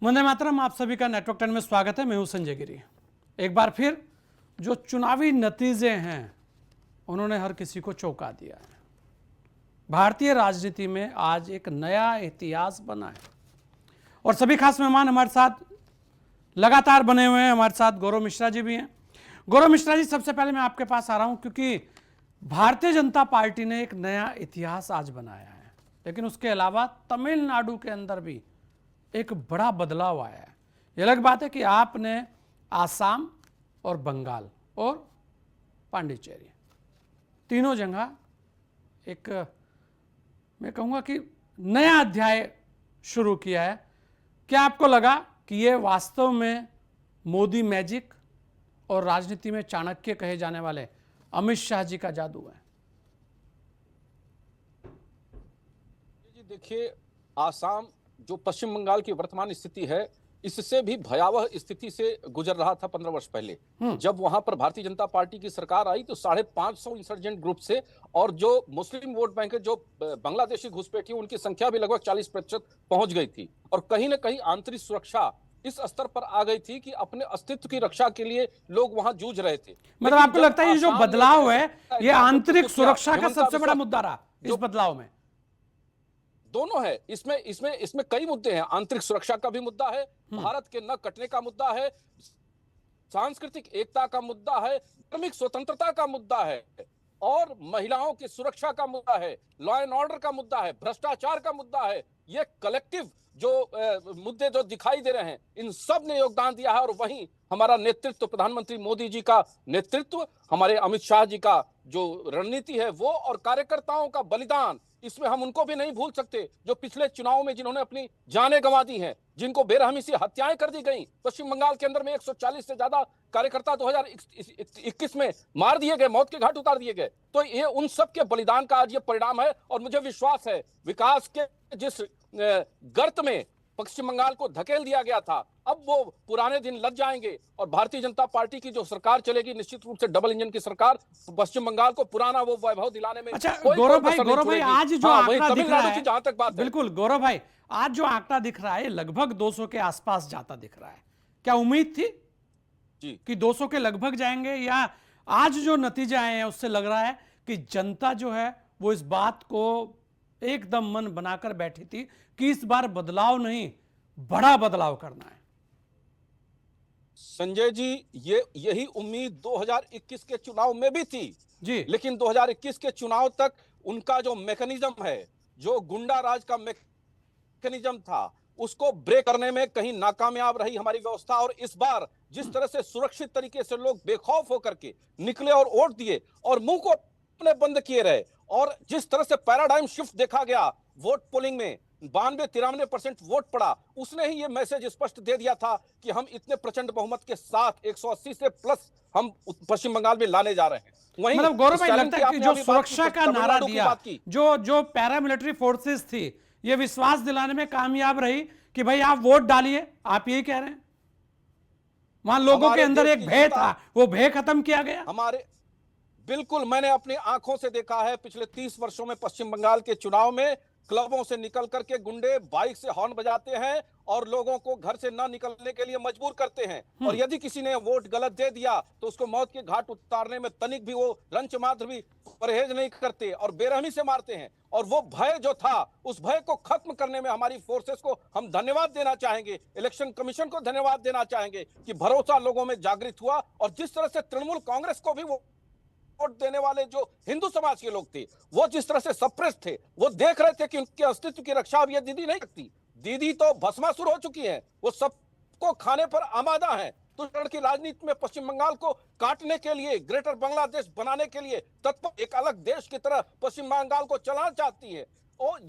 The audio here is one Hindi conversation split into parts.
वंदे मातरम। आप सभी का नेटवर्क 10 में स्वागत है। मैं हूं संजय गिरी। एक बार फिर जो चुनावी नतीजे हैं उन्होंने हर किसी को चौंका दिया है। भारतीय राजनीति में आज एक नया इतिहास बना है और सभी खास मेहमान हमारे साथ लगातार बने हुए हैं। हमारे साथ गौरव मिश्रा जी भी हैं। गौरव मिश्रा जी, सबसे पहले मैं आपके पास आ रहा हूं क्योंकि भारतीय जनता पार्टी ने एक नया इतिहास आज बनाया है, लेकिन उसके अलावा तमिलनाडु के अंदर भी एक बड़ा बदलाव आया है। यह अलग बात है कि आपने आसाम और बंगाल और पांडिचेरी तीनों जगह एक, मैं कहूँगा कि नया अध्याय शुरू किया है। क्या आपको लगा कि यह वास्तव में मोदी मैजिक और राजनीति में चाणक्य कहे जाने वाले अमित शाह जी का जादू है? जी देखिए, आसाम जो पश्चिम बंगाल की वर्तमान स्थिति है, इससे भी भयावह स्थिति से गुजर रहा था 15 वर्ष पहले। जब वहां पर भारतीय जनता पार्टी की सरकार आई तो 550 इंसर्जेंट ग्रुप से, और जो मुस्लिम वोट बैंक है, जो बांग्लादेशी घुसपैठी, उनकी संख्या भी लगभग 40% पहुंच गई थी। और कहीं ना कहीं आंतरिक सुरक्षा इस स्तर पर आ गई थी कि अपने अस्तित्व की रक्षा के लिए लोग वहां जूझ रहे थे। मतलब आपको लगता है ये जो बदलाव है, ये आंतरिक सुरक्षा का सबसे बड़ा मुद्दा रहा इस बदलाव में? दोनों है। इसमें इसमें इसमें कई मुद्दे हैं। आंतरिक सुरक्षा का भी मुद्दा है, भारत के न कटने का मुद्दा है, सांस्कृतिक एकता का मुद्दा है, धार्मिक स्वतंत्रता का मुद्दा है, और महिलाओं की सुरक्षा का मुद्दा है, लॉ एंड ऑर्डर का मुद्दा है, भ्रष्टाचार का मुद्दा है। ये कलेक्टिव जो मुद्दे जो दिखाई दे रहे हैं, इन सब ने योगदान दिया है। और वहीं हमारा नेतृत्व, प्रधानमंत्री मोदी जी का नेतृत्व, हमारे अमित शाह जी का जो रणनीति है वो, और कार्यकर्ताओं का बलिदान, इसमें हम उनको भी नहीं भूल सकते जो पिछले चुनाव में जिन्होंने अपनी जानें गंवा दी हैं, जिनको बेरहमी से हत्याएं कर दी गई। पश्चिम बंगाल के अंदर में 140 से ज्यादा कार्यकर्ता 2021 में मार दिए गए, मौत के घाट उतार दिए गए। तो ये उन सब के बलिदान का आज ये परिणाम है। और मुझे विश्वास है, विकास के जिस गर्त में पश्चिम बंगाल को धकेल दिया गया था, अब वो पुराने दिन लग जाएंगे। और भारतीय जनता पार्टी की जो सरकार चलेगी, निश्चित रूप से डबल इंजन की सरकार, पश्चिम बंगाल को पुराना वो वैभव दिलाने में। अच्छा गौरव भाई, आज जो आंकड़ा दिख रहा है, जहां तक बात है, बिल्कुल गौरव भाई, आज जो आंकड़ा दिख रहा है लगभग 200 के आसपास जाता दिख रहा है। क्या उम्मीद थी जी कि 200 के लगभग जाएंगे, या आज जो नतीजे आए हैं उससे लग रहा है कि जनता जो है वो इस बात को एकदम मन बनाकर बैठी थी कि इस बार बदलाव नहीं, बड़ा बदलाव करना है? संजय जी, यही उम्मीद 2021 के चुनाव में भी थी जी, लेकिन 2021 के चुनाव तक उनका जो मैकेनिज्म है, जो गुंडा राज का मैकेनिज्म था, उसको ब्रेक करने में कहीं नाकामयाब रही हमारी व्यवस्था। और इस बार जिस तरह से सुरक्षित तरीके से लोग बेखौफ होकर के निकले और वोट दिए और मुंह को अपने बंद किए रहे, और जिस तरह से पैराडाइम शिफ्ट देखा गया वोट पोलिंग में, 92-93% वोट पड़ा, उसने ही ये मैसेज स्पष्ट दे दिया था कि हम इतने प्रचंड बहुमत के साथ 180 से प्लस हम पश्चिम बंगाल में लाने जा रहे हैं। वहीं मतलब गौरव भाई, लगता है कि जो सुरक्षा का नारा दिया, जो पैरामिलिट्री फोर्सेस थी, ये विश्वास दिलाने में कामयाब रही कि भाई आप वोट डालिए, आप यही कह रहे हैं? वहां लोगों के अंदर एक भय था, वो भय खत्म किया गया। बिल्कुल, मैंने अपनी आंखों से देखा है पिछले 30 वर्षों में पश्चिम बंगाल के चुनाव में, क्लबों से निकल करके गुंडे बाइक से हॉर्न बजाते हैं और लोगों को घर से ना निकलने के लिए मजबूर करते हैं। और यदि किसी ने वोट गलत दे दिया तो उसको मौत के घाट उतारने में तनिक भी वो रंच मात्र भी परहेज नहीं करते और बेरहमी से मारते हैं। और वो भय जो था, उस भय को खत्म करने में हमारी फोर्सेस को हम धन्यवाद देना चाहेंगे, इलेक्शन कमीशन को धन्यवाद देना चाहेंगे कि भरोसा लोगों में जागृत हुआ। और जिस तरह से तृणमूल कांग्रेस को भी वो वोट देने वाले जो हिंदू समाज के लोग थे, वो जिस तरह से सप्रेस थे, वो देख रहे थे कि उनके अस्तित्व की रक्षा अब ये दीदी नहीं करती। दीदी तो भस्मासुर हो चुकी है, वो सबको खाने पर आमादा है। तो की राजनीति में पश्चिम बंगाल को काटने के लिए, ग्रेटर बांग्लादेश बनाने के लिए तत्पर, एक अलग देश की तरह पश्चिम बंगाल को चलाना चाहती है। और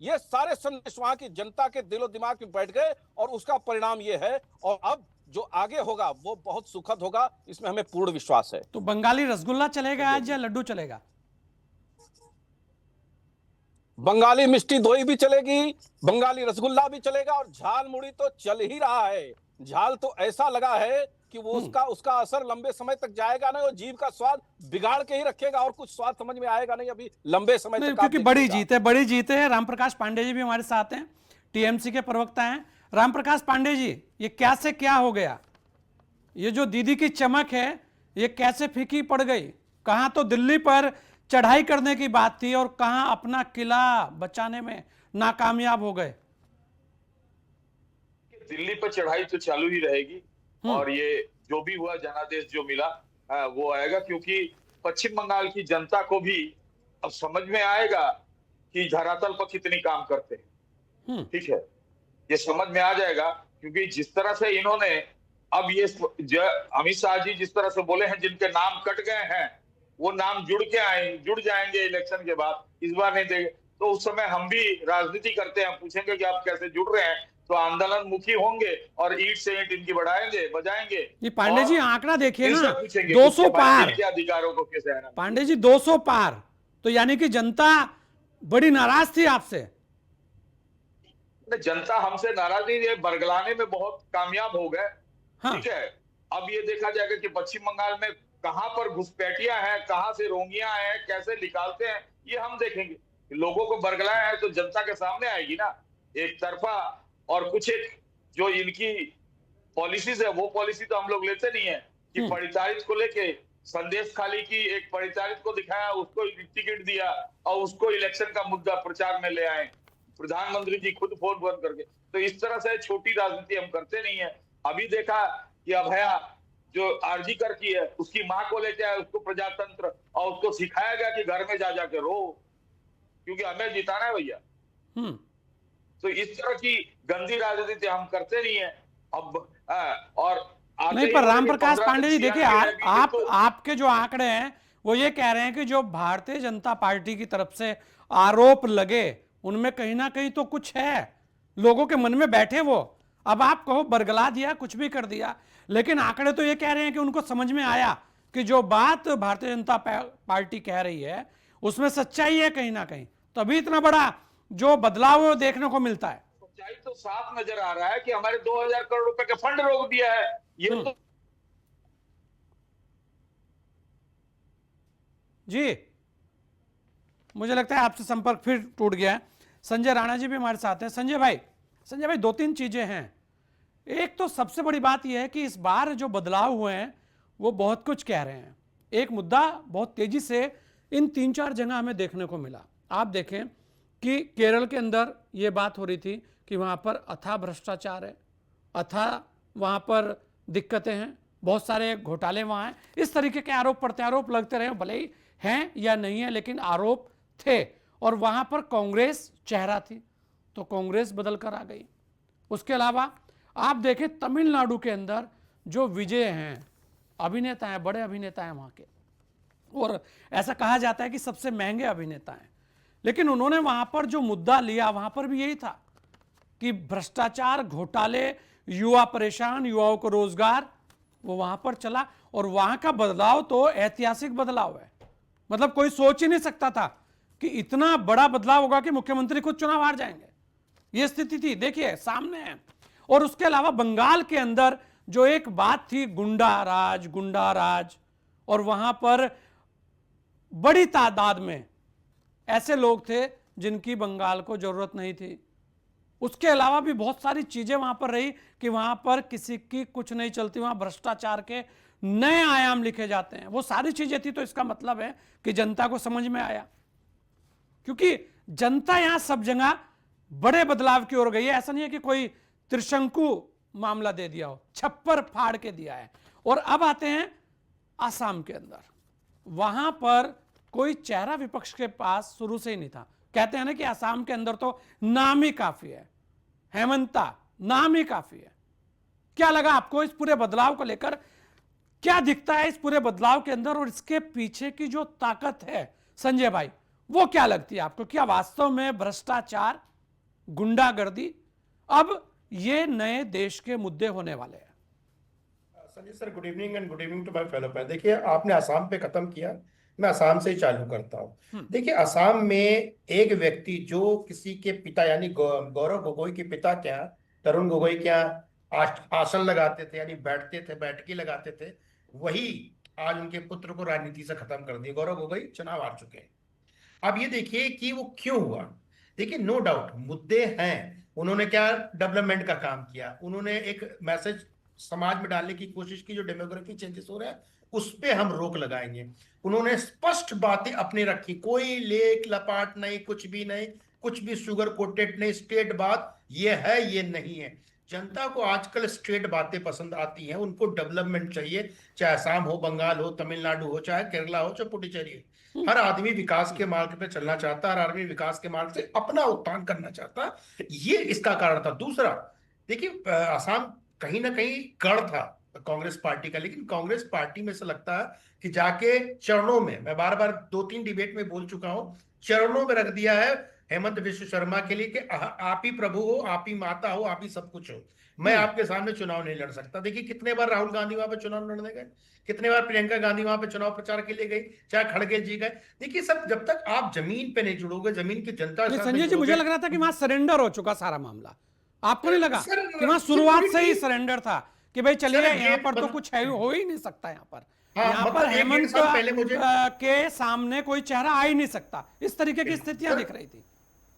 ये सारे संदेश वहां की जनता के दिलो दिमाग में बैठ गए, और उसका परिणाम ये है। और अब जो आगे होगा वो बहुत सुखद होगा, इसमें हमें पूर्ण विश्वास है। तो बंगाली रसगुल्ला चलेगा आज या लड्डू चलेगा? बंगाली मिष्टी दोई भी चलेगी, बंगाली रसगुल्ला भी चलेगा, और झाल मुड़ी तो चल ही रहा है। झाल तो ऐसा लगा है कि वो उसका असर लंबे समय तक जाएगा नहीं, और जीभ का स्वाद बिगाड़ के ही रखेगा, और कुछ स्वाद समझ में आएगा नहीं अभी लंबे समय तक। क्योंकि बड़ी जीत है। राम प्रकाश पांडे जी भी हमारे साथ हैं, टीएमसी के प्रवक्ता हैं। राम प्रकाश पांडे जी, ये क्या से क्या हो गया? ये जो दीदी की चमक है ये कैसे फीकी पड़ गई? कहां तो दिल्ली पर चढ़ाई करने की बात थी और कहां अपना किला बचाने में नाकामयाब हो गए। दिल्ली पर चढ़ाई तो चालू ही रहेगी और ये जो भी हुआ जनादेश जो मिला वो आएगा, क्योंकि पश्चिम बंगाल की जनता को भी अब समझ में आएगा कि धरातल पर कितनी काम करते हैं। ठीक है, ये समझ में आ जाएगा, क्योंकि जिस तरह से इन्होंने अब ये अमित शाह जी जिस तरह से बोले हैं, जिनके नाम कट गए हैं वो नाम जुड़ जाएंगे इलेक्शन के बाद, इस बार नहीं देंगे। तो उस समय हम भी राजनीति करते हैं, पूछेंगे कि आप कैसे जुड़ रहे हैं, तो आंदोलन मुखी होंगे और ईंट से ईंट इनकी बढ़ाएंगे बजाएंगे। ये पांडे जी आंकड़ा देखिए ना, पूछेंगे 200 पार। के अधिकारों को कैसे आना। पांडे जी 200 पार, तो यानी कि जनता बड़ी नाराज थी आपसे। जनता हमसे नाराज नहीं है, बरगलाने में बहुत कामयाब हो गए। हाँ। ठीक है, अब ये देखा जाएगा कि पश्चिम बंगाल में कहां पर घुसपैठियां हैं, कहां से रोंगियां हैं, कैसे निकालते हैं, ये हम देखेंगे। लोगों को बरगलाया है तो जनता के सामने आएगी ना एक तरफा। और कुछ एक जो इनकी पॉलिसीज है, वो पॉलिसी तो हम लोग लेते नहीं है कि परिचारित को लेके संदेश खाली की, एक परिचारित को दिखाया, उसको टिकट दिया और उसको इलेक्शन का मुद्दा प्रचार में ले आए, प्रधानमंत्री जी खुद फोन बंद करके। तो इस तरह से छोटी राजनीति हम करते नहीं है। अभी देखा कि अभया जो आरजी कर की है, उसकी मां को लेके आया, उसको प्रजातंत्र, और उसको सिखाया गया कि घर में जा जाके रो, क्योंकि हमें जिताना है भैया। तो इस तरह की गंदी राजनीति हम करते नहीं है अब। और नहीं, पर राम प्रकाश पांडे जी देखिए, आपके जो आंकड़े हैं वो ये कह रहे हैं कि जो भारतीय जनता पार्टी की तरफ से आरोप लगे उनमें कहीं ना कहीं तो कुछ है, लोगों के मन में बैठे वो। अब आप कहो बरगला दिया, कुछ भी कर दिया, लेकिन आंकड़े तो ये कह रहे हैं कि उनको समझ में आया कि जो बात भारतीय जनता पार्टी कह रही है उसमें सच्चाई है कहीं ना कहीं, तभी इतना बड़ा जो बदलाव देखने को मिलता है। सच्चाई तो साफ नजर आ रहा है कि हमारे 2000 करोड़ रुपए का फंड रोक दिया है। ये तो जी, मुझे लगता है आपसे संपर्क फिर टूट गया है। संजय राणा जी भी हमारे साथ हैं। संजय भाई, दो तीन चीजें हैं। एक तो सबसे बड़ी बात यह है कि इस बार जो बदलाव हुए हैं वो बहुत कुछ कह रहे हैं। एक मुद्दा बहुत तेजी से इन 3-4 जगह हमें देखने को मिला। आप देखें कि केरल के अंदर ये बात हो रही थी कि वहाँ पर अथाह भ्रष्टाचार है, अथाह वहाँ पर दिक्कतें हैं, बहुत सारे घोटाले वहाँ हैं। इस तरीके के आरोप प्रत्यारोप लगते रहे, भले ही हैं या नहीं है, लेकिन आरोप थे। और वहाँ पर कांग्रेस चेहरा थी, तो कांग्रेस बदल कर आ गई। उसके अलावा आप देखें तमिलनाडु के अंदर जो विजय हैं, अभिनेता हैं, बड़े अभिनेता हैं वहाँ के, और ऐसा कहा जाता है कि सबसे महंगे अभिनेता हैं, लेकिन उन्होंने वहां पर जो मुद्दा लिया वहां पर भी यही था कि भ्रष्टाचार, घोटाले, युवा परेशान, युवाओं को रोजगार, वो वहां पर चला। और वहां का बदलाव तो ऐतिहासिक बदलाव है। मतलब कोई सोच ही नहीं सकता था कि इतना बड़ा बदलाव होगा कि मुख्यमंत्री खुद चुनाव हार जाएंगे। ये स्थिति थी, देखिए सामने है। और उसके अलावा बंगाल के अंदर जो एक बात थी गुंडा राज, और वहां पर बड़ी तादाद में ऐसे लोग थे जिनकी बंगाल को जरूरत नहीं थी। उसके अलावा भी बहुत सारी चीजें वहां पर रही कि वहां पर किसी की कुछ नहीं चलती, वहां भ्रष्टाचार के नए आयाम लिखे जाते हैं। वो सारी चीजें थी, तो इसका मतलब है कि जनता को समझ में आया, क्योंकि जनता यहां सब जगह बड़े बदलाव की ओर गई है। ऐसा नहीं है कि कोई त्रिशंकु मामला दे दिया हो, छप्पर फाड़ के दिया है। और अब आते हैं आसाम के अंदर, वहां पर कोई चेहरा विपक्ष के पास शुरू से ही नहीं था। कहते हैं ना कि आसाम के अंदर तो नाम ही काफी है, हेमंता नाम ही काफी है। क्या लगा आपको इस पूरे बदलाव को लेकर? क्या दिखता है इस पूरे बदलाव के अंदर, और इसके पीछे की जो ताकत है संजय भाई, वो क्या लगती है आपको? क्या वास्तव में भ्रष्टाचार, गुंडागर्दी अब ये नए देश के मुद्दे होने वाले हैं? Sanjay sir, good evening and good evening to my fellow friend. देखिए, आपने असम पे खत्म किया, मैं असम से ही चालू करता हूँ। देखिए, असम में एक व्यक्ति जो किसी के पिता यानी गौरव गोगोई के पिता के यहाँ, तरुण गोगोई के यहाँ आसन लगाते थे, यानी बैठते थे, बैठकी लगाते थे, वही आज उनके पुत्र को राजनीति से खत्म कर दिया। गौरव गोगोई चुनाव हार चुके हैं। अब ये देखिए कि वो क्यों हुआ। देखिए, नो डाउट मुद्दे हैं, उन्होंने क्या डेवलपमेंट का काम किया, उन्होंने एक मैसेज समाज में डालने की कोशिश की जो डेमोग्राफी चेंजेस हो रहे हैं उस पे हम रोक लगाएंगे। उन्होंने स्पष्ट बातें अपनी रखी, कोई लेक लपाट नहीं, कुछ भी नहीं, कुछ भी शुगर कोटेड नहीं, स्ट्रेट बात ये है ये नहीं है। जनता को आजकल स्ट्रेट बातें पसंद आती हैं, उनको डेवलपमेंट चाहिए, चाहे असम हो, बंगाल हो, तमिलनाडु हो, चाहे केरला हो, चाहे पुडुचेरी हो। हर आदमी विकास के मार्ग पे चलना चाहता है, हर आदमी विकास के मार्ग से अपना उत्थान करना चाहता है, ये इसका कारण था। दूसरा देखिए असम कहीं ना कहीं गढ़ था कांग्रेस पार्टी का, लेकिन कांग्रेस पार्टी में से लगता है कि जाके चरणों में, मैं बार बार 2-3 डिबेट में बोल चुका हूं, चरणों में रख दिया है हेमंत विश्व शर्मा के लिए कि आप ही प्रभु हो, आप ही माता हो, आप ही सब कुछ हो, मैं आपके सामने चुनाव नहीं लड़ सकता। देखिए कितने बार राहुल गांधी वहां पे चुनाव लड़ने गए, कितने बार प्रियंका गांधी वहां पे चुनाव प्रचार के लिए गई, चाहे खड़गे जी गए। देखिए सब जब तक आप जमीन पे नहीं जुड़ोगे, जमीन की जनता के साथ नहीं संजय जी, मुझे जुड़ोगे। लग रहा था कि वहां सरेंडर हो चुका सारा मामला, आपको नहीं लगा सर, कि वहां शुरुआत से ही सिक्योरिटी- सरेंडर था कि भाई चलिए सर, यहाँ ये पर तो कुछ है हो ही नहीं सकता, यहाँ पर हाँ, यहाँ पर मतलब 1-1.5 हेमंत साल पहले मुझे के सामने कोई चेहरा आ ही नहीं सकता, इस तरीके की स्थितियां सर- दिख रही थी,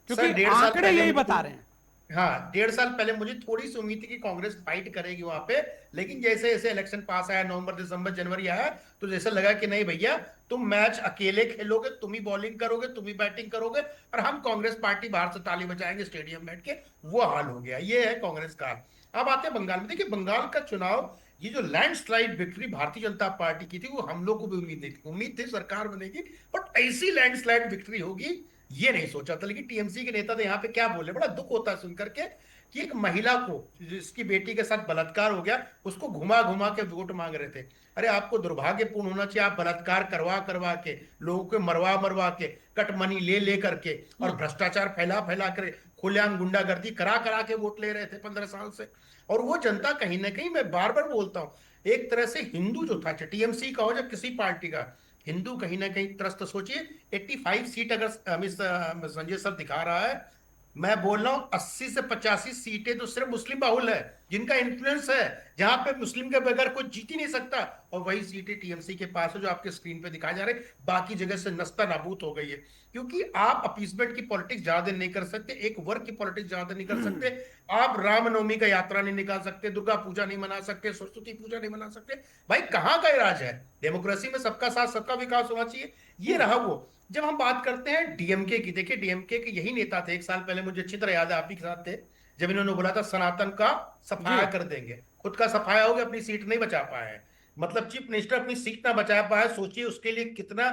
सर, क्योंकि 1.5 साल आंकड़े पहले यही मुझे बता रहे हैं। हाँ, 1.5 साल पहले मुझे थोड़ी सी उम्मीद थी कि कांग्रेस फाइट करेगी वहां पे, लेकिन जैसे जैसे इलेक्शन पास आया, नवंबर दिसंबर जनवरी आया, तो जैसे लगा कि नहीं भैया तुम मैच अकेले खेलोगे, तुम ही बॉलिंग करोगे, तुम ही बैटिंग करोगे, और हम कांग्रेस पार्टी बाहर से ताली बजाएंगे स्टेडियम बैठ के, वो हाल हो गया। ये है कांग्रेस का। अब आते हैं बंगाल में। देखिए बंगाल का चुनाव, ये जो landslide victory Bharatiya Janata party की थी, वो हम लोग को भी उम्मीद नहीं थी, उम्मीद थी सरकार बनेगी, बट ऐसी लैंडस्लाइड विक्ट्री होगी ये नहीं सोचा था। लेकिन टीएमसी के नेता तो यहाँ पे क्या बोले, बड़ा दुख होता है सुनकर के कि एक महिला को जिसकी बेटी के साथ बलात्कार हो गया, उसको घुमा घुमा के वोट मांग रहे थे। अरे आपको दुर्भाग्यपूर्ण होना चाहिए, आप बलात्कार करवा करवा के, लोगों को मरवा मरवा के, कटमनी ले ले करके, और भ्रष्टाचार फैला फैला कर, खुलेआम गुंडागर्दी करा करा के वोट ले रहे थे 15 साल से। और वो जनता कहीं ना कहीं, मैं बार बार बोलता हूँ, एक तरह से हिंदू जो था, टीएमसी का हो या किसी पार्टी का, हिंदू कहीं ना कहीं त्रस्त। सोचिए 85 सीट अगर संजय सर दिखा रहा है, मैं बोल रहा हूं 80 से 85 सीटें तो सिर्फ मुस्लिम बाहुल है, जिनका इन्फ्लुएंस है, जहां पे मुस्लिम के बगैर कोई जीत ही नहीं सकता। और वही सीटें टीएमसी के पास है जो आपके स्क्रीन पे दिखाए जा रहे, बाकी जगह से नस्ता नाबूद हो गई है। क्योंकि आप अपीसमेंट की पॉलिटिक्स ज्यादा नहीं कर सकते, एक वर्ग की पॉलिटिक्स ज्यादा नहीं कर सकते, आप रामनवमी का यात्रा नहीं निकाल सकते, दुर्गा पूजा नहीं मना सकते, सरस्वती पूजा नहीं मना सकते। भाई कहाँ का राज है? डेमोक्रेसी में सबका साथ सबका विकास होना चाहिए, ये रहा वो। जब हम बात करते हैं डीएमके की, देखिए डीएमके के यही नेता थे, 1 साल पहले मुझे अच्छी तरह याद है, आप ही के साथ थे, जब इन्होंने बोला था सनातन का सफाया कर देंगे। खुद का सफाया हो गया, अपनी सीट नहीं बचा पाए हैं। मतलब चीफ मिनिस्टर अपनी सीट ना बचा पाए, सोचिए उसके लिए कितना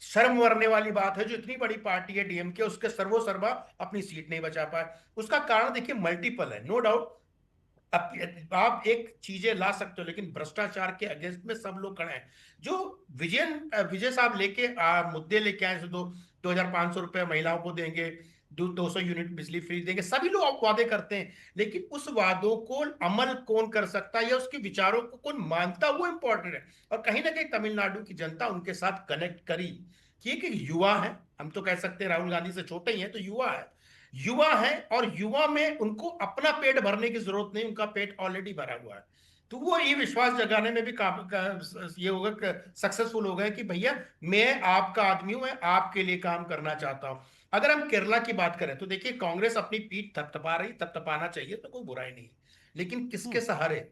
शर्म मरने वाली बात है। जो इतनी बड़ी पार्टी है डीएमके, उसके सर्वोसर्वा अपनी सीट नहीं बचा पाए। उसका कारण देखिए मल्टीपल है, नो डाउट। आप एक चीजें ला सकते हो, लेकिन भ्रष्टाचार के अगेंस्ट में सब लोग खड़े हैं। जो विजय साहब लेके मुद्दे लेके आए, 2,500 रुपए महिलाओं को देंगे, 200 यूनिट बिजली फ्री देंगे, सभी लोग वादे करते हैं, लेकिन उस वादों को अमल कौन कर सकता है या उसके विचारों को कौन मानता, वो इंपॉर्टेंट है। और कहीं ना कहीं तमिलनाडु की जनता उनके साथ कनेक्ट करी, कि एक युवा है, हम तो कह सकते हैं राहुल गांधी से छोटे ही हैं, तो युवा है, युवा है, और युवा में उनको अपना पेट भरने की जरूरत नहीं, उनका पेट ऑलरेडी भरा हुआ है। तो वो ये विश्वास जगाने में भी काफी ये होगा, सक्सेसफुल हो गए कि भैया मैं आपका आदमी हूं, मैं आपके लिए काम करना चाहता हूं। अगर हम केरला की बात करें तो देखिए कांग्रेस अपनी पीठ थपथपा रही, थपथपाना चाहिए, तो कोई बुराई नहीं, लेकिन किसके सहारे?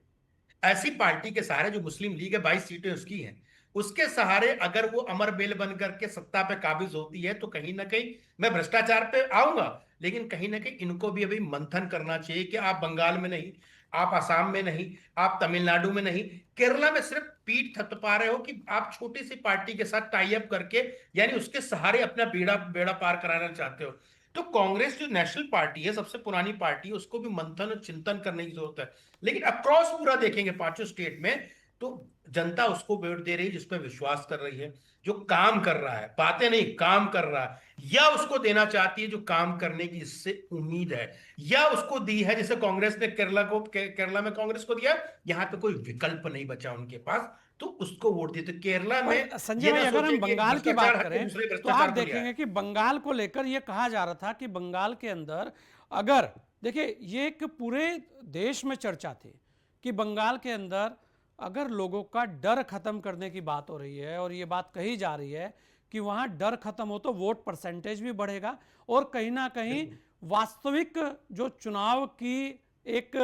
ऐसी पार्टी के सहारे जो मुस्लिम लीग है, 22 सीटें उसकी हैं, उसके सहारे अगर वो अमर बेल बन करके सत्ता पे काबिज होती है, तो कहीं ना कहीं, मैं भ्रष्टाचार पे आऊंगा, लेकिन कहीं ना कहीं इनको भी अभी मंथन करना चाहिए कि आप बंगाल में नहीं, आप असम में नहीं, आप तमिलनाडु में नहीं, केरला में सिर्फ पीठ थपथपा रहे हो कि आप छोटी सी पार्टी के साथ टाई अप करके, यानी उसके सहारे अपना बेड़ा बेड़ा पार कराना चाहते हो। तो कांग्रेस जो नेशनल पार्टी है, सबसे पुरानी पार्टी है, उसको भी मंथन और चिंतन करने की जरूरत है। लेकिन अक्रॉस पूरा देखेंगे 5 स्टेट में, तो जनता उसको वोट दे रही है जिसपे विश्वास कर रही है, जो काम कर रहा है, बातें नहीं काम कर रहा है, या उसको देना चाहती है जो काम करने की इससे उम्मीद है, या उसको दी है, जैसे कांग्रेस ने केरला में कांग्रेस को दिया, यहाँ पे कोई विकल्प नहीं बचा उनके पास, तो उसको वोट दिए। तो केरला में संजय भाई, अगर हम बंगाल की बात करें तो आप भ्रष्टाचार देखेंगे कि बंगाल को लेकर यह कहा जा रहा था कि बंगाल के अंदर, अगर देखिए ये एक पूरे देश में चर्चा थी कि बंगाल के अंदर अगर लोगों का डर खत्म करने की बात हो रही है, और ये बात कही जा रही है कि वहां डर खत्म हो तो वोट परसेंटेज भी बढ़ेगा, और कहीं ना कहीं वास्तविक जो चुनाव की एक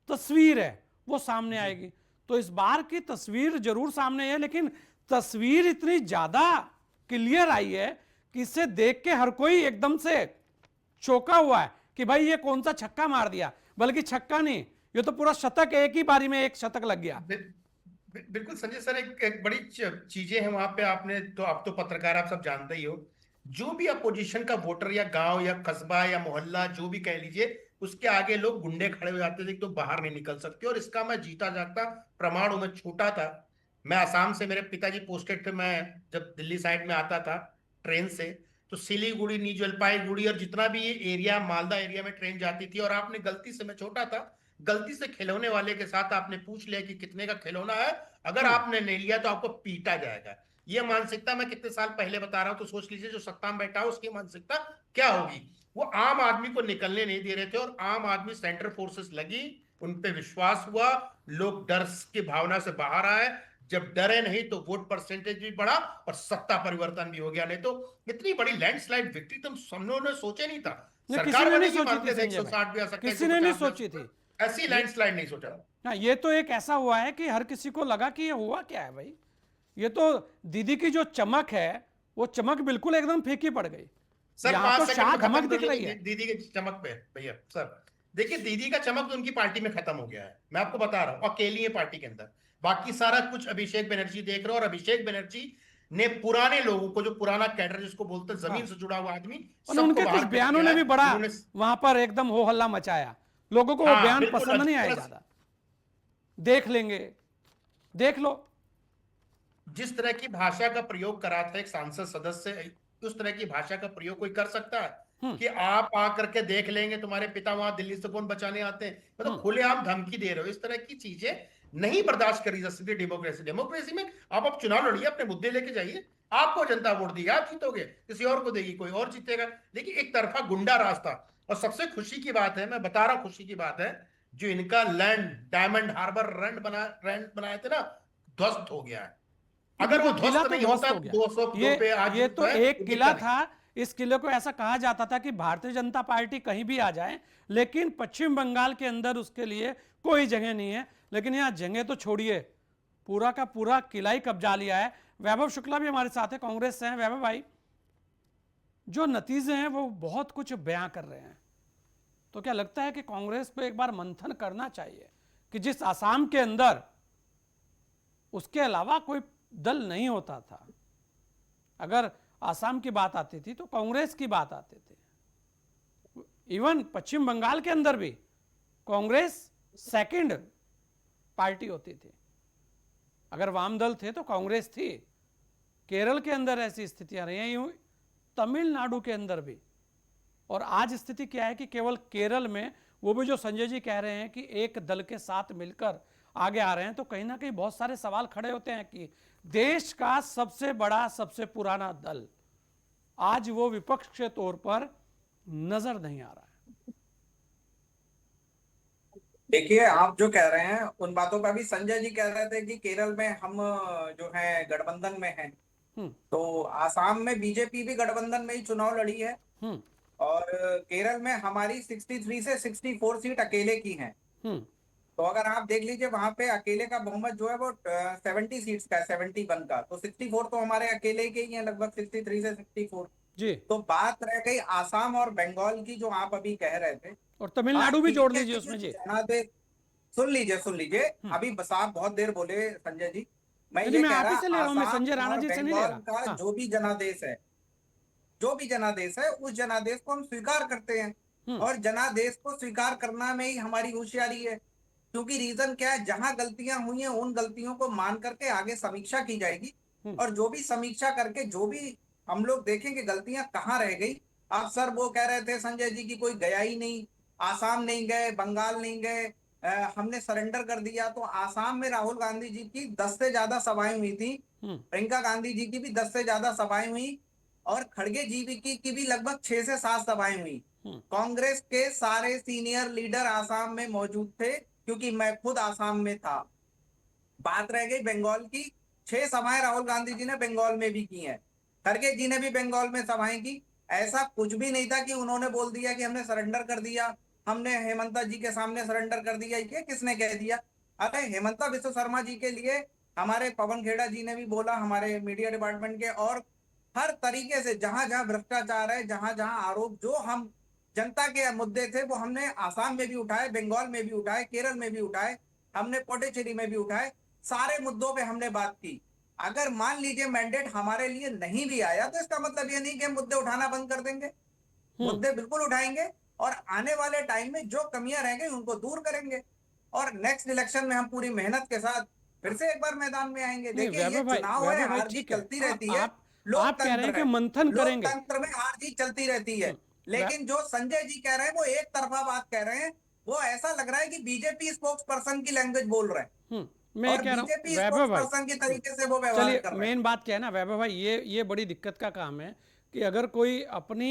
तस्वीर है वो सामने आएगी। तो इस बार की तस्वीर जरूर सामने है, लेकिन तस्वीर इतनी ज्यादा क्लियर आई है कि इसे देख के हर कोई एकदम से चौंका हुआ है कि भाई ये कौन सा छक्का मार दिया। बल्कि छक्का नहीं, ये तो पूरा शतक, एक ही बारी में एक शतक लग गया। बिल्कुल संजय सर, एक बड़ी चीजें हैं वहां पे। आपने तो, आप तो पत्रकार, आप सब जानते ही हो, जो भी अपोजिशन का वोटर या गांव या कस्बा या मोहल्ला जो भी कह लीजिए, उसके आगे लोग गुंडे खड़े हो जाते थे तो बाहर नहीं निकल सकते। और इसका मैं जीता जागता प्रमाण हूं। मैं छोटा था, मैं आसाम से, मेरे पिताजी पोस्टेड थे, मैं जब दिल्ली साइड में आता था ट्रेन से, तो सिलीगुड़ी, न्यू जलपाईगुड़ी और जितना भी ये एरिया, मालदा एरिया में ट्रेन जाती थी। और आपने गलती से, मैं छोटा था, गलती से खिलौने वाले के साथ आपने पूछ लिया कि कितने का खिलौना है, अगर आपने नहीं लिया तो आपको पीटा जाएगा। ये मानसिकता मैं कितने साल पहले बता रहा हूं, तो सोच लीजिए जो सत्ता में बैठा हो उसकी मानसिकता क्या होगी। वो आम आदमी को निकलने नहीं दे रहे थे, और आम आदमी, सेंट्रल फोर्सेस लगी, उन पे विश्वास हुआ, लोग डर की भावना से बाहर आए। जब डरे नहीं तो वोट परसेंटेज भी बढ़ा और सत्ता परिवर्तन भी हो गया। नहीं तो इतनी बड़ी लैंडस्लाइड विक्ट्री तुम सब लोगों ने सोचे नहीं था। किसी सरकार ने नहीं बनेगी सोची थी मानते थे, संजय 160 भी आ भाई, सकता है, किसी ने नहीं 150 सोची थी। ऐसी लैंडस्लाइड नहीं सोचा। हाँ, ये तो एक ऐसा हुआ है कि हर किसी को लगा कि ये हुआ क्या है भाई। ये तो दीदी की जो चमक है वो चमक बिल्कुल एकदम फीकी पड़ गई। सर यहाँ 5 तो सेकंड शाह में खत्म धमक कर दिख रही लीजिए है। दीदी की चमक पे भैया। सर देखिए, दीदी का चमक तो उनकी पार्टी में खत्म हो गया है, मैं आपको बता रहा हूँ, अकेली है पार्टी के अंदर। बाकी सारा कुछ अभिषेक बनर्जी देख रहे हो, और अभिषेक बनर्जी ने पुराने लोगों को, जो पुराना कैडर जिसको बोलते हैं, जमीन हाँ, से जुड़ा हुआ आदमी, और सबको उनके कुछ बाहर कर बयानों दिया ने है। भी बड़ा उन्होंने, वहां पर एकदम हो हल्ला मचाया। लोगों को वो हाँ बयान बिल्कुल, पसंद नहीं आए ज्यादा। देख लेंगे, देख लो। जिस तरह की भाषा का प्रयोग करा था एक सांसद सदस्य, उस तरह की भाषा का प्रयोग कोई कर सकता है कि आप आकर के देख लेंगे, तुम्हारे पिता वहां दिल्ली से कौन बचाने आते हैं? मतलब खुलेआम धमकी दे रहे हो। इस तरह की चीजें नहीं बर्दाश्त करी जा सकती। डेमोक्रेसी में आप चुनाव लड़िए, अपने मुद्दे लेके जाइए, आपको जनता वोट दी, आप जीतोगे, किसी और को देगी, कोई और जीतेगा। देखिए, एक तरफा गुंडा रास्ता। और सबसे खुशी की बात है, मैं बता रहा हूं, खुशी की बात है, जो इनका लैंड, डायमंड हार्बर रैंड बनाए थे ना, ध्वस्त हो गया है। अगर वो देखो, किला ध्वस्त तो नहीं ध्वस्त होता हो गया। 202 पे आज ये तो है, एक किला दिक्कत था। इस किले को ऐसा कहा जाता था कि भारतीय जनता पार्टी कहीं भी आ जाए, लेकिन पश्चिम बंगाल के अंदर उसके लिए कोई जगह नहीं है। लेकिन यहाँ जगह तो छोड़िए, पूरा का पूरा किला ही कब्जा लिया है। वैभव शुक्ला भी हमारे साथ है, कांग्रेस से हैं। वैभव भाई, जो नतीजे हैं वो बहुत कुछ बयां कर रहे हैं, तो क्या लगता है कि कांग्रेस पे एक बार मंथन करना चाहिए कि जिस आसाम के अंदर उसके अलावा कोई दल नहीं होता था, अगर आसाम की बात आती थी तो कांग्रेस की बात आती थी। इवन पश्चिम बंगाल के अंदर भी कांग्रेस सेकंड पार्टी होती थी। अगर वाम दल थे तो कांग्रेस थी। केरल के अंदर ऐसी स्थितियां रही हैं, यूं तमिलनाडु के अंदर भी। और आज स्थिति क्या है कि केवल केरल में, वो भी जो संजय जी कह रहे हैं कि एक दल के साथ मिलकर आगे आ रहे हैं, तो कहीं ना कहीं बहुत सारे सवाल खड़े होते हैं कि देश का सबसे बड़ा, सबसे पुराना दल आज वो विपक्ष के तौर पर नजर नहीं आ रहा है। देखिए, आप जो कह रहे हैं उन बातों पर भी संजय जी कह रहे थे कि केरल में हम जो है गठबंधन में हैं, तो आसाम में बीजेपी भी गठबंधन में ही चुनाव लड़ी है। और केरल में हमारी 63 से 64 सीट अकेले की हैं। तो अगर आप देख लीजिए, वहां पे अकेले का बहुमत जो है वो 70 सीट्स का है, 71 का। तो 64 तो हमारे अकेले के ही हैं, लगभग 63 से 64 जी। तो बात रह गई आसाम और बंगाल की, जो आप अभी कह रहे थे, और तमिलनाडु भी जोड़ लीजिए उसमें जी। सुन लीजिए अभी बस, आप बहुत देर बोले संजय जी। मैं ये मैं कह आप ही रहा, से ले रहा हूं, मैं संजय राणा जी से नहीं ले रहा। का जो भी जनादेश है, उस जनादेश को हम स्वीकार करते हैं। और जनादेश को स्वीकार करना में ही हमारी होशियारी है। क्योंकि रीजन क्या है, जहां गलतियां हुई हैं उन गलतियों को मान करके आगे समीक्षा की जाएगी। और जो भी समीक्षा करके जो भी हम लोग देखेंगे गलतियां कहाँ रह गई। आप सर वो कह रहे थे संजय जी की कोई गया ही नहीं, आसाम नहीं गए, बंगाल नहीं गए, हमने सरेंडर कर दिया। तो आसाम में राहुल गांधी जी की 10 से ज्यादा सभाएं हुई थी, प्रियंका गांधी जी की भी 10 से ज्यादा सभाएं हुई, और खड़गे जी की भी लगभग 6 से 7 सभाएं हुई। कांग्रेस के सारे सीनियर लीडर आसाम में मौजूद थे, क्योंकि मैं खुद आसाम में था। बात रह गई बंगाल की, 6 सभाएं राहुल गांधी जी ने बंगाल में भी की हैं, खड़गे जी ने भी बंगाल में सभाएं की। ऐसा कुछ भी नहीं था कि उन्होंने बोल दिया कि हमने सरेंडर कर दिया, हमने हेमंता जी के सामने सरेंडर कर दिया। ये किसने कह दिया? अरे हेमंता विश्व शर्मा जी के लिए हमारे पवन खेड़ा जी ने भी बोला, हमारे मीडिया डिपार्टमेंट के, और हर तरीके से जहां जहां भ्रष्टाचार है, जहां जहां आरोप जो हम जनता के मुद्दे थे वो हमने आसाम में भी उठाए, बंगाल में भी उठाए, केरल में भी उठाए, हमने पोटेचेरी में भी उठाए, सारे मुद्दों पे हमने बात की। अगर मान लीजिए मैंडेट हमारे लिए नहीं भी आया तो इसका मतलब ये नहीं कि हम मुद्दे उठाना बंद कर देंगे। मुद्दे बिल्कुल उठाएंगे और आने वाले टाइम में जो कमियां रह गई उनको दूर करेंगे, और नेक्स्ट इलेक्शन में हम पूरी मेहनत के साथ फिर से एक बार मैदान में आएंगे। नहीं देखिए ये चुनाव है, वैभव भाई हार जीत ठीक है, चलती रहती है, आप कह रहे हैं कि मंथन करेंगे। लोकतंत्र में हार जीत चलती रहती है। लेकिन जो संजय जी कह रहे हैं वो एक तरफा बात कह रहे हैं, वो ऐसा लग रहा है कि बीजेपी स्पोक्स पर्सन की लैंग्वेज बोल रहे हैं, मैं और कह रहा बीजेपी हूं वैभव स्पोक्स भाई, पर्सन की तरीके से वो व्यवहार चलिए कर रहे हैं। मेन बात क्या है ना वैभव भाई, ये बड़ी दिक्कत का काम है कि अगर कोई अपनी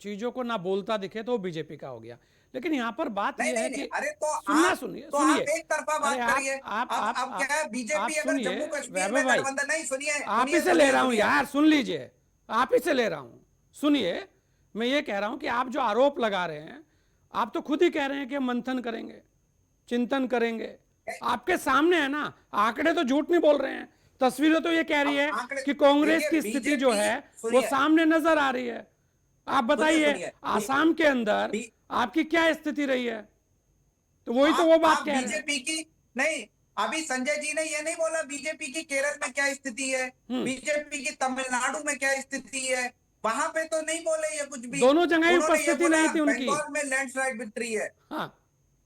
चीजों को ना बोलता दिखे तो वो बीजेपी का हो गया। लेकिन यहाँ पर बात नहीं यह है नहीं नहीं, कि अरे तो सुनना आप सुनिए तो सुनिए, आप एक तरफा बात अरे करिए। अब क्या है, आप बीजेपी अगर सुनिए जम्मू कश्मीर वैभव में भाई, गठबंधन, नहीं सुनिए आप ही सुनिए से ले सुनिए रहा हूं सुनिए। यार, सुन लीजिए, आप ही से ले रहा हूं, सुनिए। मैं ये कह रहा हूं कि आप जो आरोप लगा रहे हैं, आप तो खुद ही कह रहे हैं कि हम मंथन करेंगे, चिंतन करेंगे। आपके सामने है ना, आंकड़े तो झूठ नहीं बोल रहे हैं, तस्वीरें तो ये कह रही है आंकड़े कि कांग्रेस देखिए, की स्थिति जो बीजेपी है वो सुनिए सामने नजर आ रही है। आप बताइए सुनिए आसाम के अंदर बी- आपकी क्या स्थिति रही है? तो वही तो वो बात आप कह रहे हैं। बीजेपी की नहीं, अभी संजय जी ने ये नहीं बोला बीजेपी की केरल में क्या स्थिति है, बीजेपी की तमिलनाडु में क्या स्थिति है, वहां पे तो नहीं बोले ये कुछ भी। दोनों जगह उन्होंने ये उपस्थिति बोला नहीं थी उनकी। बंगाल में लैंडस्लाइड विक्ट्री है, हाँ,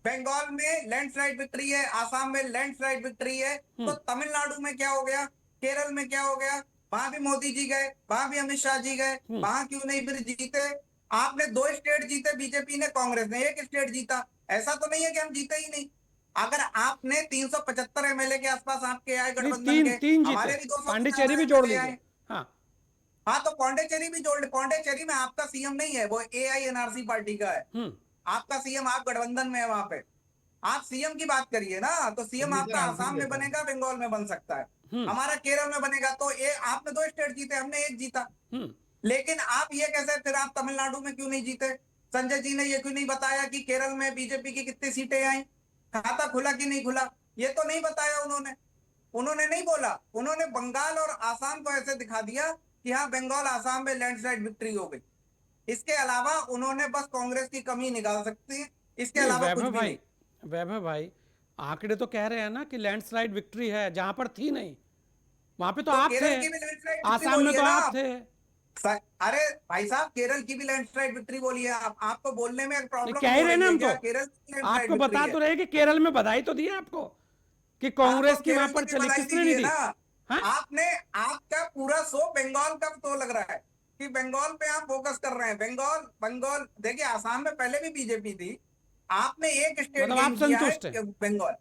बंगाल में लैंडस्लाइड विक्ट्री है, आसाम में लैंडस्लाइड विक्ट्री है, तो तमिलनाडु में क्या हो गया, केरल में क्या हो गया? वहां भी मोदी जी गए, वहां भी अमित शाह जी गए, वहां क्यों नहीं फिर जीते? आपने 2 स्टेट जीते बीजेपी ने, कांग्रेस ने 1 स्टेट जीता। ऐसा तो नहीं है कि हम जीते ही नहीं। अगर आपने 375 एमएलए के आसपास आपके आए नहीं, गठबंधन के, तीन हमारे जीते, भी 200 पांडिचेरी भी जोड़ MLA लीजिए। आए। हाँ, हाँ तो पौंडेचेरी भी जोड़, पौंडेचेरी में आपका सीएम नहीं है, वो AINRC पार्टी का है। आपका सीएम, आप गठबंधन में है वहां पे, आप सीएम की बात करिए ना, तो सीएम आपका आसाम में बनेगा, बंगाल में बन सकता है, हमारा केरल में बनेगा। तो आपने 2 स्टेट जीते, हमने 1 जीता। लेकिन आप ये कैसे, फिर आप तमिलनाडु में क्यों नहीं जीते? संजय जी ने ये क्यों नहीं बताया कि केरल में बीजेपी की कितनी सीटें आई, खाता खुला कि नहीं खुला? ये तो नहीं बताया उन्होंने नहीं बोला। उन्होंने बंगाल और आसाम को ऐसे दिखा दिया कि हाँ बंगाल आसाम में लैंडस्लाइड विक्ट्री हो गई। इसके अलावा उन्होंने बस कांग्रेस की कमी निकाल सकती है, इसके नहीं अलावा कुछ वैभव भी भाई, नहीं। वैभव भाई आंकड़े तो कह रहे हैं ना कि लैंडस्लाइड विक्ट्री है, जहां पर थी नहीं वहां पे तो आप थे, केरल की भी लैंडस्लाइड विक्ट्री आसाम में बोलिए तो ना आप थे। अरे भाई साहब, केरल की भी लैंडस्लाइड विक्ट्री बोलिए। आपको बोलने में नहीं, प्रॉब्लम कह ही हो रहे रही ना है हम क्या? तो, केरल की लैंडस्लाइड आपको विक्ट्री बता है। तो रहे कि केरल में बधाई तो दी है आपको कि कांग्रेस की वहां केरल पर भी चली, बधाई किसने नहीं दीजिए दी? ना। हाँ, आपने, आपका पूरा शो बंगाल का तो लग रहा है कि बंगाल पे आप फोकस कर रहे हैं। बंगाल बंगाल देखिए, आसाम में पहले भी बीजेपी थी, आपने 1 स्टेट मतलब आप गेन किया है संतुष्ट हैं? बंगाल।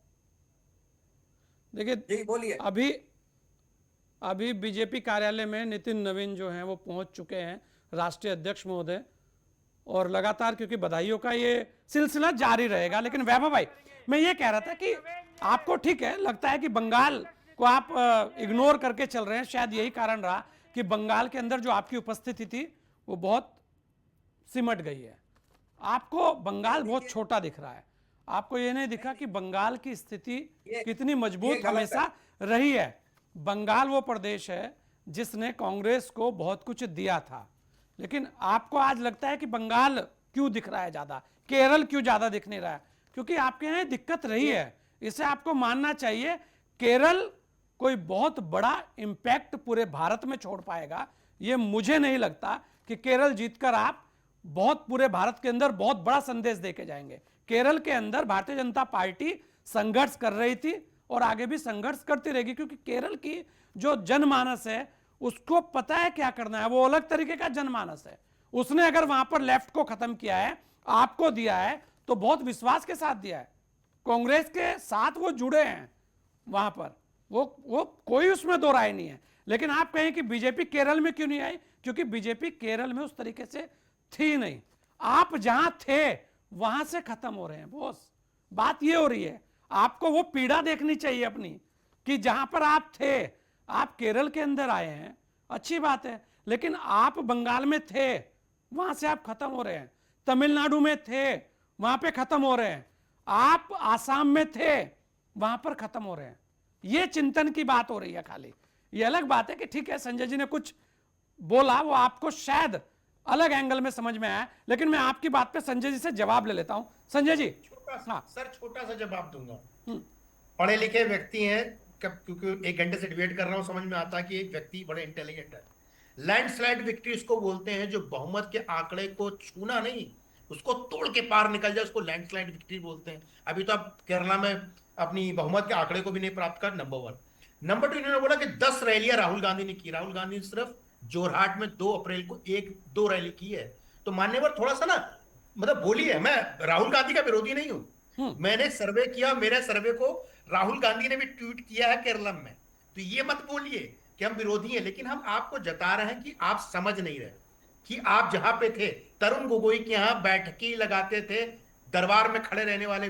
देखिए जी बोलिए। अभी अभी बीजेपी कार्यालय में नितिन नवीन जो हैं वो पहुंच चुके हैं, राष्ट्रीय अध्यक्ष महोदय, और लगातार क्योंकि बधाइयों का ये सिलसिला जारी रहेगा। लेकिन वैभव भाई, मैं ये कह रहा था कि आपको ठीक है लगता है कि बंगाल को आप इग्नोर करके चल रहे हैं, शायद यही कारण रहा कि बंगाल के अंदर जो आपकी उपस्थिति थी वो बहुत सिमट गई है। आपको बंगाल बहुत छोटा दिख रहा है, आपको ये नहीं दिखा कि बंगाल की स्थिति कितनी मजबूत हमेशा रही है। बंगाल वो प्रदेश है जिसने कांग्रेस को बहुत कुछ दिया था, लेकिन आपको आज लगता है कि बंगाल क्यों दिख रहा है ज्यादा, केरल क्यों ज्यादा दिख नहीं रहा है? क्योंकि आपके यहाँ दिक्कत रही है, इसे आपको मानना चाहिए। केरल कोई बहुत बड़ा इंपैक्ट पूरे भारत में छोड़ पाएगा, ये मुझे नहीं लगता कि केरल जीतकर आप बहुत पूरे भारत के अंदर बहुत बड़ा संदेश देके जाएंगे। केरल के अंदर भारतीय जनता पार्टी संघर्ष कर रही थी और आगे भी संघर्ष करती रहेगी, क्योंकि केरल की जो जनमानस है उसको पता है क्या करना है, वो अलग तरीके का जनमानस है। उसने अगर वहां पर लेफ्ट को खत्म किया है, आपको दिया है, तो बहुत विश्वास के साथ दिया है, कांग्रेस के साथ वो जुड़े हैं वहां पर, वो कोई उसमें दो राय नहीं है। लेकिन आप कहें कि बीजेपी केरल में क्यों नहीं आई, क्योंकि बीजेपी केरल में उस तरीके से थी नहीं। आप जहां थे वहां से खत्म हो रहे हैं बॉस, बात ये हो रही है। आपको वो पीड़ा देखनी चाहिए अपनी, कि जहां पर आप थे, आप केरल के अंदर आए हैं, अच्छी बात है, लेकिन आप बंगाल में थे, वहां से आप खत्म हो रहे हैं, तमिलनाडु में थे वहां पे खत्म हो रहे हैं, आप आसाम में थे वहां पर खत्म हो रहे हैं। ये चिंतन की बात हो रही है खाली। ये अलग बात है कि ठीक है संजय जी ने कुछ बोला, वो आपको शायद अलग एंगल में समझ में आया, लेकिन मैं आपकी बात पे संजय जी से जवाब ले लेता हूं। संजय जी। हाँ सर छोटा सा जवाब दूंगा। पढ़े लिखे व्यक्ति हैं, क्योंकि 1 घंटे से डिबेट कर रहा हूं, समझ में आता है कि एक व्यक्ति बड़े इंटेलिजेंट है। लैंडस्लाइड विक्ट्री उसको बोलते हैं, जो बहुमत के आंकड़े को छूना नहीं, उसको तोड़ के पार निकल जाए, उसको लैंडस्लाइड विक्ट्री बोलते हैं। अभी तो आप केरला में अपनी बहुमत के आंकड़े को भी नहीं प्राप्त कर, नंबर 1। नंबर 2, इन्होंने बोला कि 10 रैलियां राहुल गांधी ने की। राहुल गांधी ने सिर्फ जोरहाट में 2 अप्रैल को 1-2 रैली की है। तो मान्यवर थोड़ा सा ना मतलब बोलिए, मैं राहुल गांधी का विरोधी नहीं हूं। मैंने सर्वे किया, मेरे सर्वे को राहुल गांधी ने भी ट्वीट किया है केरलम में। तो ये मत बोलिए कि हम विरोधी हैं, लेकिन हम आपको जता रहे हैं कि आप समझ नहीं रहे कि आप जहां पे थे, तरुण गोगोई के यहां बैठकी लगाते थे, दरबार में खड़े रहने वाले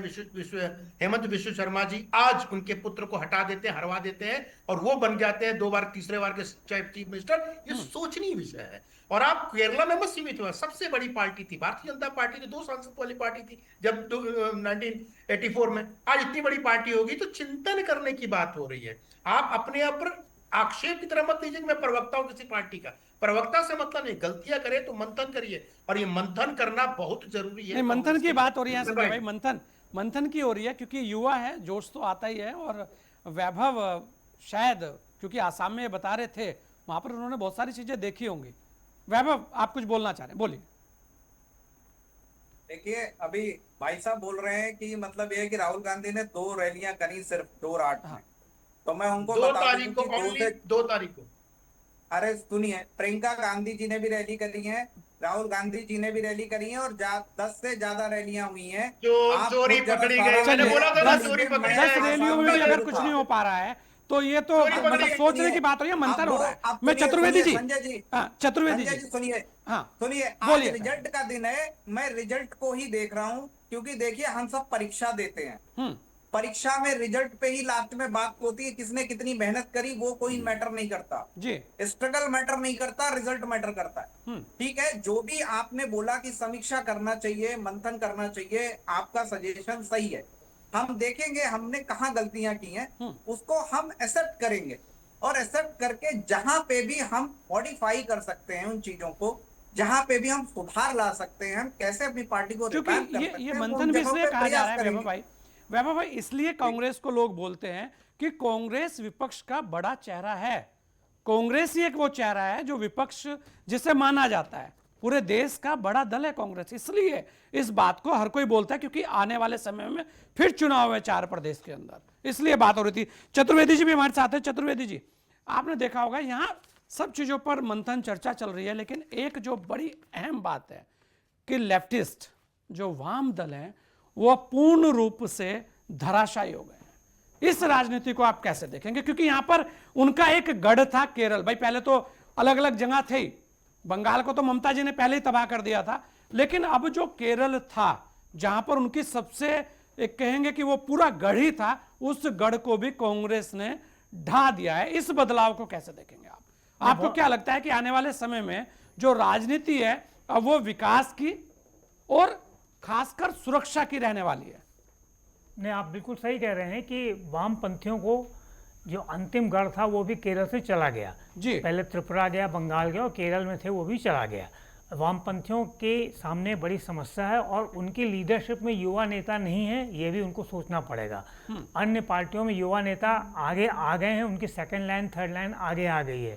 हेमंत विश्व शर्मा जी आज उनके पुत्र को हटा देते हैं, हरवा देते हैं, और वो बन जाते हैं 2 बार, तीसरे बार के चीफ मिनिस्टर। ये सोचनीय विषय है। और आप केरला में मत सीमित हुआ, सबसे बड़ी पार्टी थी भारतीय जनता पार्टी, तो 2 सांसद वाली पार्टी थी जब 1984 में। आज इतनी बड़ी पार्टी होगी, तो चिंतन करने की बात हो रही है। आप अपने आप पर आक्षेप की तरह मत लीजिए कि मैं प्रवक्ता हूं किसी पार्टी का। प्रवक्ता से मतलब नहीं, गलतियां करे तो मंथन करिए, और ये मंथन करना बहुत जरूरी है। नहीं, मंथन की बात हो रही है संजय भाई, मंथन की हो रही है, क्योंकि युवा है, जोश तो आता ही है। और वैभव शायद क्योंकि आसाम में ये बता रहे थे, वहां पर उन्होंने बहुत सारी चीजें देखी होंगी। वैभव आप कुछ बोलना चाह रहे हैं, बोलिए। देखिए अभी भाई साहब बोल रहे हैं कि मतलब ये है कि राहुल गांधी ने 2 रैलियां करी सिर्फ जोरहाट में। तो मैं उनको 2 बता तारीख दूं को, कि 2 तारीख को। अरे सुनिए, प्रियंका गांधी जी ने भी रैली करी है, राहुल गांधी जी ने भी रैली करी है, और 10 से ज्यादा रैलियां हुई हैं। आप चोरी खुद जरा पकड़ी सारा गई, मैंने ये- बोला था ना, मैं- चोरी पकड़ी मैं 10 गई। रैलियों में भी आसाम अगर कुछ नहीं हो पा रहा है, तो ये तो मतलब सोचने की बात हो रही है, मंथन हो रहा है। मैं चतुर्वेदी जी, संजय जी, चतुर्वेदी संजय जी जी सुनिए, हाँ सुनिए, आज बोलिए। रिजल्ट का दिन है, मैं रिजल्ट को ही देख रहा हूँ, क्योंकि देखिए हम सब परीक्षा देते हैं। परीक्षा में रिजल्ट पे ही लास्ट में बात होती है, किसने कितनी मेहनत करी वो कोई मैटर नहीं करता जी, स्ट्रगल मैटर नहीं करता, रिजल्ट मैटर करता है। ठीक है, जो भी आपने बोला कि समीक्षा करना चाहिए, मंथन करना चाहिए, आपका सजेशन सही है। हम देखेंगे हमने कहाँ गलतियां की हैं, उसको हम एक्सेप्ट करेंगे, और एक्सेप्ट करके जहां पे भी हम मॉडिफाई कर सकते हैं उन चीजों को, जहां पे भी हम सुधार ला सकते हैं, हम कैसे अपनी पार्टी को क्योंकि रिपेयर कर ये सकते ये हैं, वो मंथन उन भी जगहों इसलिए पे कहा जा प्रयास रहा है करेंगे। वैभव भाई, इसलिए कांग्रेस को लोग बोलते हैं कि कांग्रेस विपक्ष का बड़ा चेहरा है। कांग्रेस ही एक वो चेहरा है जो विपक्ष जिसे माना जाता है, पूरे देश का बड़ा दल है कांग्रेस। इसलिए इस बात को हर कोई बोलता है, क्योंकि आने वाले समय में फिर चुनाव है 4 प्रदेश के अंदर, इसलिए बात हो रही थी। चतुर्वेदी जी भी हमारे साथ है। चतुर्वेदी जी, आपने देखा होगा यहां सब चीजों पर मंथन चर्चा चल रही है, लेकिन एक जो बड़ी अहम बात है कि लेफ्टिस्ट जो वाम दल है वो पूर्ण रूप से धराशायी हो गए हैं। इस राजनीति को आप कैसे देखेंगे? क्योंकि यहां पर उनका एक गढ़ था केरल, भाई पहले तो अलग अलग जगह थे ही, बंगाल को तो ममता जी ने पहले ही तबाह कर दिया था, लेकिन अब जो केरल था जहां पर उनकी सबसे एक कहेंगे कि वो पूरा गढ़ ही था, उस गढ़ को भी कांग्रेस ने ढा दिया है। इस बदलाव को कैसे देखेंगे आप? आपको क्या लगता है कि आने वाले समय में जो राजनीति है अब वो विकास की और खासकर सुरक्षा की रहने वाली है? नहीं, आप बिल्कुल सही कह रहे हैं कि वामपंथियों को जो अंतिम गढ़ था वो भी केरल से चला गया जी। पहले त्रिपुरा गया, बंगाल गया, और केरल में थे वो भी चला गया। वामपंथियों के सामने बड़ी समस्या है, और उनकी लीडरशिप में युवा नेता नहीं है, ये भी उनको सोचना पड़ेगा। अन्य पार्टियों में युवा नेता आगे आ गए हैं, उनकी सेकेंड लाइन थर्ड लाइन आगे आ गई है।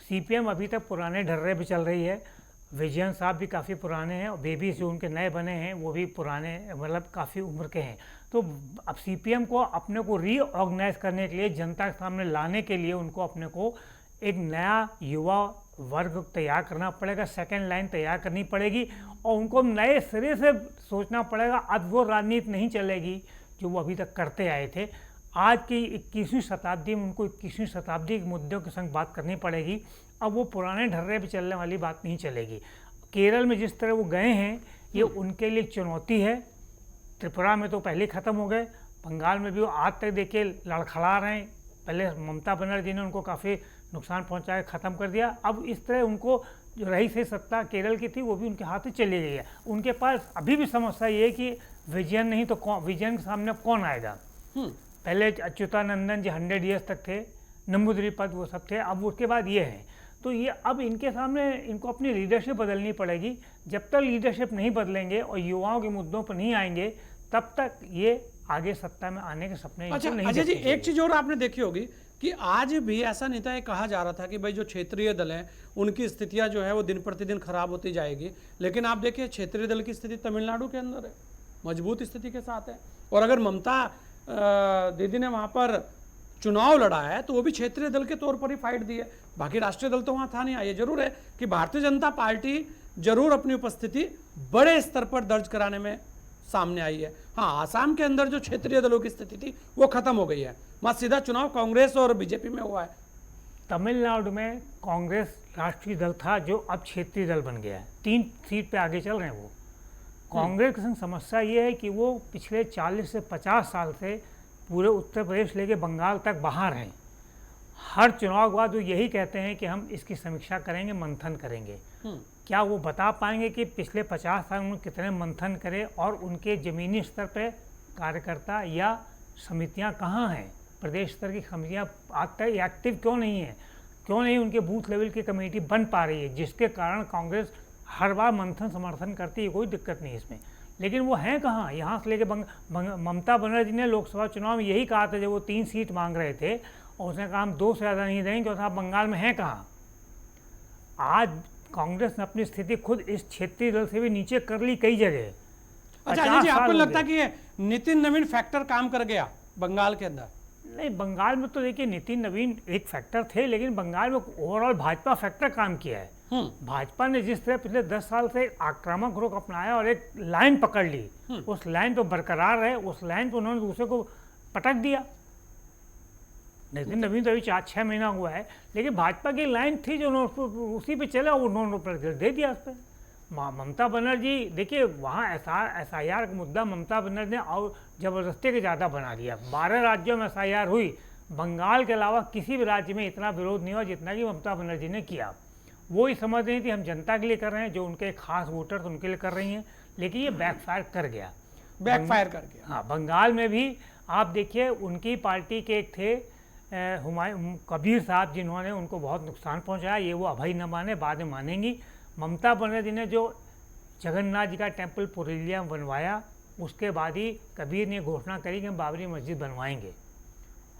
सीपीएम अभी तक पुराने ढर्रे पे चल रही है। विजयन साहब भी काफ़ी पुराने हैं, और बेबी जो उनके नए बने हैं वो भी पुराने, मतलब काफ़ी उम्र के हैं। तो अब सीपीएम को अपने को रीऑर्गेनाइज करने के लिए, जनता के सामने लाने के लिए, उनको अपने को एक नया युवा वर्ग तैयार करना पड़ेगा, सेकंड लाइन तैयार करनी पड़ेगी, और उनको नए सिरे से सोचना पड़ेगा। अब वो राजनीति नहीं चलेगी जो वो अभी तक करते आए थे। आज की 21वीं शताब्दी में उनको 21वीं शताब्दी के मुद्दों के संग बात करनी पड़ेगी। अब वो पुराने ढर्रे पे चलने वाली बात नहीं चलेगी। केरल में जिस तरह वो गए हैं, ये उनके लिए चुनौती है। त्रिपुरा में तो पहले ख़त्म हो गए, बंगाल में भी वो आज तक देखिए लड़खड़ा रहे हैं। पहले ममता बनर्जी ने उनको काफ़ी नुकसान पहुंचा के ख़त्म कर दिया। अब इस तरह उनको जो रही से सत्ता केरल की थी वो भी उनके हाथ से चली गई है। उनके पास अभी भी समस्या ये है कि विजयन नहीं तो कौन, विजयन के सामने कौन आएगा। पहले अच्युतानंदन जी 100 ईयर्स तक थे, नंबूदिरीपद वो सब थे, अब उसके बाद ये हैं। तो ये अब इनके सामने इनको अपनी लीडरशिप बदलनी पड़ेगी। जब तक लीडरशिप नहीं बदलेंगे और युवाओं के मुद्दों पर नहीं आएंगे तब तक ये आगे सत्ता में आने के सपने अच्छा नहीं अजय जी, देखने एक चीज और आपने देखी होगी कि आज भी ऐसा नेता ये कहा जा रहा था कि भाई जो क्षेत्रीय दल हैं उनकी स्थितियां जो है वो दिन प्रतिदिन खराब होती जाएगी, लेकिन आप देखिए क्षेत्रीय दल की स्थिति तमिलनाडु के अंदर है, मजबूत स्थिति के साथ है। और अगर ममता दीदी ने वहां पर चुनाव लड़ा है तो वो भी क्षेत्रीय दल के तौर पर ही फाइट दी है, बाकी राष्ट्रीय दल तो वहां था नहीं। ये जरूर है कि भारतीय जनता पार्टी जरूर अपनी उपस्थिति बड़े स्तर पर दर्ज कराने में सामने आई है। हाँ, आसाम के अंदर जो क्षेत्रीय दलों की स्थिति थी वो खत्म हो गई है, वहां सीधा चुनाव कांग्रेस और बीजेपी में हुआ है। तमिलनाडु में कांग्रेस राष्ट्रीय दल था जो अब क्षेत्रीय दल बन गया है, 3 सीट पे आगे चल रहे हैं वो। कांग्रेस की समस्या ये है कि वो पिछले 40 से 50 साल से पूरे उत्तर प्रदेश लेके बंगाल तक बाहर हैं। हर चुनाव के बाद वो यही कहते हैं कि हम इसकी समीक्षा करेंगे, मंथन करेंगे। क्या वो बता पाएंगे कि पिछले 50 साल में कितने मंथन करे और उनके ज़मीनी स्तर पे कार्यकर्ता या समितियां कहाँ हैं, प्रदेश स्तर की समितियां आज तक एक्टिव क्यों नहीं है, क्यों नहीं उनके बूथ लेवल की कमेटी बन पा रही है, जिसके कारण कांग्रेस हर बार मंथन समर्थन करती है, कोई दिक्कत नहीं इसमें। लेकिन वो हैं कहाँ? यहाँ से लेके ममता बनर्जी ने लोकसभा चुनाव में यही कहा था जब वो 3 सीट मांग रहे थे और उसने कहा हम 2 से ज़्यादा नहीं देंगे, क्योंकि आप बंगाल में हैं कहाँ। आज कांग्रेस ने अपनी स्थिति खुद इस क्षेत्रीय दल से भी नीचे कर ली कई जगह। अच्छा अजय जी, आपको लगता है कि ये नितिन नवीन फैक्टर काम कर गया बंगाल के अंदर? नहीं, बंगाल में तो देखिए नितिन नवीन एक फैक्टर थे, लेकिन बंगाल में ओवरऑल भाजपा फैक्टर काम किया है। भाजपा ने जिस तरह पिछले 10 साल से आक्रामक रुख अपनाया और एक लाइन पकड़ ली, उस लाइन पर बरकरार रहे, उस लाइन पर उन्होंने दूसरे को पटक दिया। नितिन नवीन तो अभी 4-6 महीना हुआ है, लेकिन भाजपा की लाइन थी जो उन्होंने उसी पे चला, उन्होंने दे दिया उस पर। ममता बनर्जी देखिए वहाँ SIR का मुद्दा ममता बनर्जी ने और ज़बरदस्ती के ज़्यादा बना दिया। 12 राज्यों में SIR हुई, बंगाल के अलावा किसी भी राज्य में इतना विरोध नहीं हुआ जितना कि ममता बनर्जी ने किया। वो ही समझ रही थी हम जनता के लिए कर रहे हैं, जो उनके खास वोटर्स उनके लिए कर रही हैं, लेकिन ये बैकफायर कर गया। हाँ, बंगाल में भी आप देखिए उनकी पार्टी के एक थे हुमायूं कबीर साहब, जिन्होंने उनको बहुत नुकसान पहुंचाया। ये वो अभय न माने, बाद में मानेंगी। ममता बनर्जी ने जो जगन्नाथ जी का टेम्पल पुरुलिया में बनवाया, उसके बाद ही कबीर ने घोषणा करी कि हम बाबरी मस्जिद बनवाएंगे,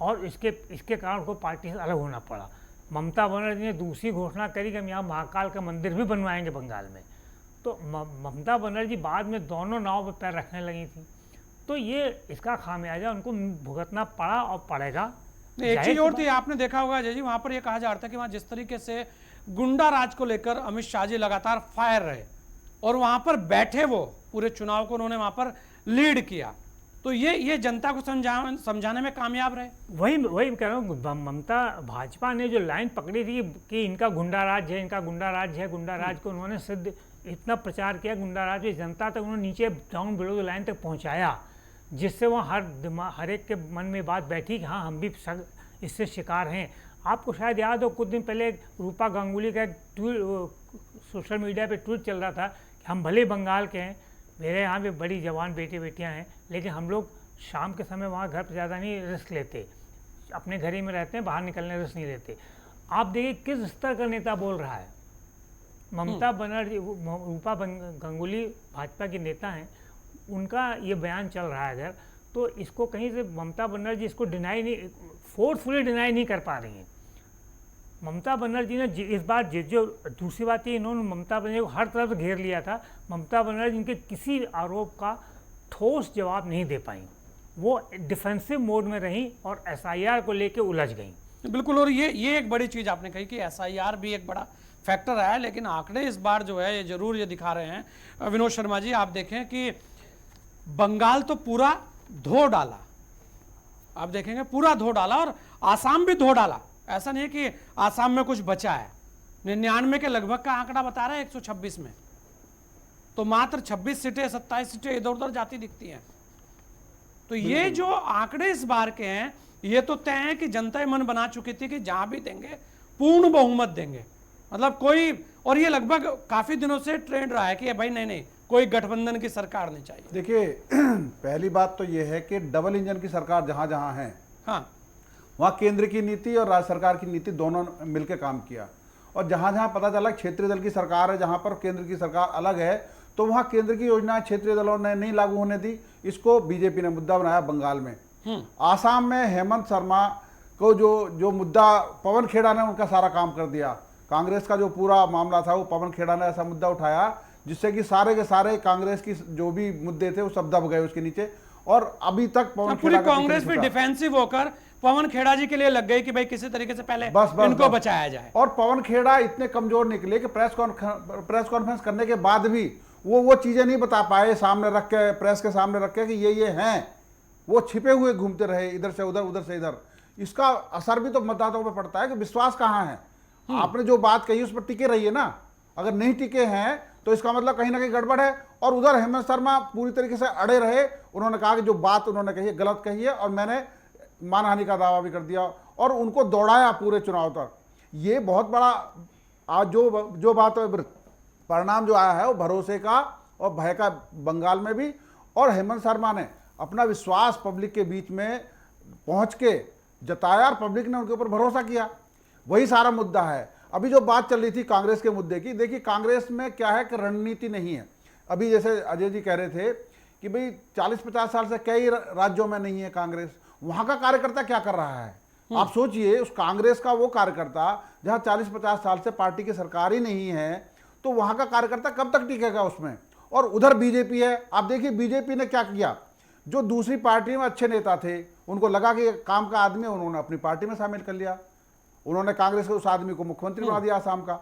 और इसके कारण उनको पार्टी से अलग होना पड़ा। ममता बनर्जी ने दूसरी घोषणा करी कि हम यहाँ महाकाल का मंदिर भी बनवाएंगे बंगाल में। तो ममता बनर्जी बाद में दोनों नाव पर पैर रखने लगी थी। तो ये इसका खामियाजा उनको भुगतना पड़ा और पड़ेगा। एक चीज और थी, आपने देखा होगा अजय जी, वहां पर यह कहा जा रहा था कि वहां जिस तरीके से गुंडा राज को लेकर अमित शाह जी लगातार फायर रहे और वहां पर बैठे, वो पूरे चुनाव को उन्होंने वहां पर लीड किया, तो ये जनता को समझाने में कामयाब रहे। वही कह रहा हूँ, ममता भाजपा ने जो लाइन पकड़ी थी कि इनका गुंडा राज है, इनका गुंडा राज है, गुंडा राज को उन्होंने सिद्ध इतना प्रचार किया, गुंडा राज जनता तक उन्होंने नीचे डाउन बिलो द लाइन तक पहुँचाया, जिससे वहाँ हर एक के मन में बात बैठी कि हाँ हम भी इससे शिकार हैं। आपको शायद याद हो, कुछ दिन पहले रूपा गांगुली का एक ट्वीट सोशल मीडिया पे ट्वीट चल रहा था कि हम भले बंगाल के हैं, मेरे यहाँ भी बड़ी जवान बेटियां हैं, लेकिन हम लोग शाम के समय वहाँ घर पर ज़्यादा नहीं रिस्क लेते, अपने घर ही में रहते हैं, बाहर निकलने रिस्क नहीं लेते। आप देखिए किस स्तर का नेता बोल रहा है। ममता बनर्जी, रूपा गांगुली भाजपा की नेता हैं, उनका ये बयान चल रहा है अगर, तो इसको कहीं से ममता बनर्जी इसको डिनाई नहीं, फोर्सफुली डिनाई नहीं कर पा रही हैं। ममता बनर्जी ने इस बार जो दूसरी बात है, इन्होंने ममता बनर्जी को हर तरफ से घेर लिया था। ममता बनर्जी इनके किसी आरोप का ठोस जवाब नहीं दे पाई, वो डिफेंसिव मोड में रहीं और SIR को लेके उलझ गई। बिल्कुल, और ये एक बड़ी चीज़ आपने कही कि SIR भी एक बड़ा फैक्टर है, लेकिन आंकड़े इस बार जो है ये जरूर ये दिखा रहे हैं। विनोद शर्मा जी, आप देखें कि बंगाल तो पूरा धो डाला, आप देखेंगे पूरा धो डाला, और आसाम भी धो डाला। ऐसा नहीं है कि आसाम में कुछ बचा है। 99 के लगभग का आंकड़ा बता रहा है 126 में, तो मात्र 26 सीटें 27 सीटें इधर उधर जाती दिखती हैं। तो ये जो आंकड़े इस बार के हैं, ये तो तय है कि जनता मन बना चुकी थी कि जहां भी देंगे पूर्ण बहुमत देंगे, मतलब कोई, और ये लगभग काफी दिनों से ट्रेंड रहा है कि भाई नहीं नहीं कोई गठबंधन की सरकार नहीं चाहिए। देखिए पहली बात तो ये है कि डबल इंजन की सरकार जहां जहां है, हाँ, वहां केंद्र की नीति और राज्य सरकार की नीति दोनों मिलकर काम किया, और जहां जहां पता चला क्षेत्रीय दल की सरकार है, जहां पर केंद्र की सरकार अलग है, तो वहां केंद्र की योजनाएं क्षेत्रीय दलों ने नहीं लागू होने दी। इसको बीजेपी ने मुद्दा बनाया बंगाल में। आसाम में हेमंत शर्मा को जो मुद्दा पवन खेड़ा ने उनका सारा काम कर दिया। कांग्रेस का जो पूरा मामला था वो पवन खेड़ा ने ऐसा मुद्दा उठाया जिससे कि सारे के सारे कांग्रेस की जो भी मुद्दे थे वो सब दब गए उसके नीचे, और अभी तक पवन पूरी खेड़ा का कांग्रेस भी डिफेंसिव होकर पवन खेड़ा जी के लिए लग गई कि भाई किसी तरीके से पहले इनको बचाया जाए। और पवन खेड़ा इतने कमजोर निकले कि प्रेस कॉन्फ्रेंस करने के बाद भी वो चीजें नहीं बता पाए सामने रख के, प्रेस के सामने रख के कि ये हैं, वो छिपे हुए घूमते रहे इधर से उधर उधर से इधर। इसका असर भी तो मतदाताओं पर पड़ता है कि विश्वास कहाँ है। आपने जो बात कही उस पर टिके रहिए ना, अगर नहीं टिके हैं तो इसका मतलब कहीं ना कहीं गड़बड़ है। और उधर हेमंत शर्मा पूरी तरीके से अड़े रहे, उन्होंने कहा कि जो बात उन्होंने कही है गलत कही है, और मैंने मानहानि का दावा भी कर दिया और उनको दौड़ाया पूरे चुनाव तक। ये बहुत बड़ा आज जो बात परिणाम जो आया है वो भरोसे का और भय का बंगाल में भी, और हेमंत शर्मा ने अपना विश्वास पब्लिक के बीच में पहुंच के जताया और पब्लिक ने उनके ऊपर भरोसा किया। वही सारा मुद्दा है। अभी जो बात चल रही थी कांग्रेस के मुद्दे की, देखिए कांग्रेस में क्या है कि रणनीति नहीं है। अभी जैसे अजय जी कह रहे थे कि भाई 40-50 साल से कई राज्यों में नहीं है कांग्रेस, वहां का कार्यकर्ता क्या कर रहा है। आप सोचिए उस कांग्रेस का वो कार्यकर्ता जहां 40-50 साल से पार्टी की सरकार ही नहीं है, तो वहां का कार्यकर्ता कब तक टिकेगा उसमें। और उधर बीजेपी है, आप देखिए बीजेपी ने क्या किया, जो दूसरी पार्टी में अच्छे नेता थे उनको लगा कि काम का आदमी है, उन्होंने अपनी पार्टी में शामिल कर लिया। उन्होंने कांग्रेस के उस आदमी को मुख्यमंत्री बना दिया आसाम का।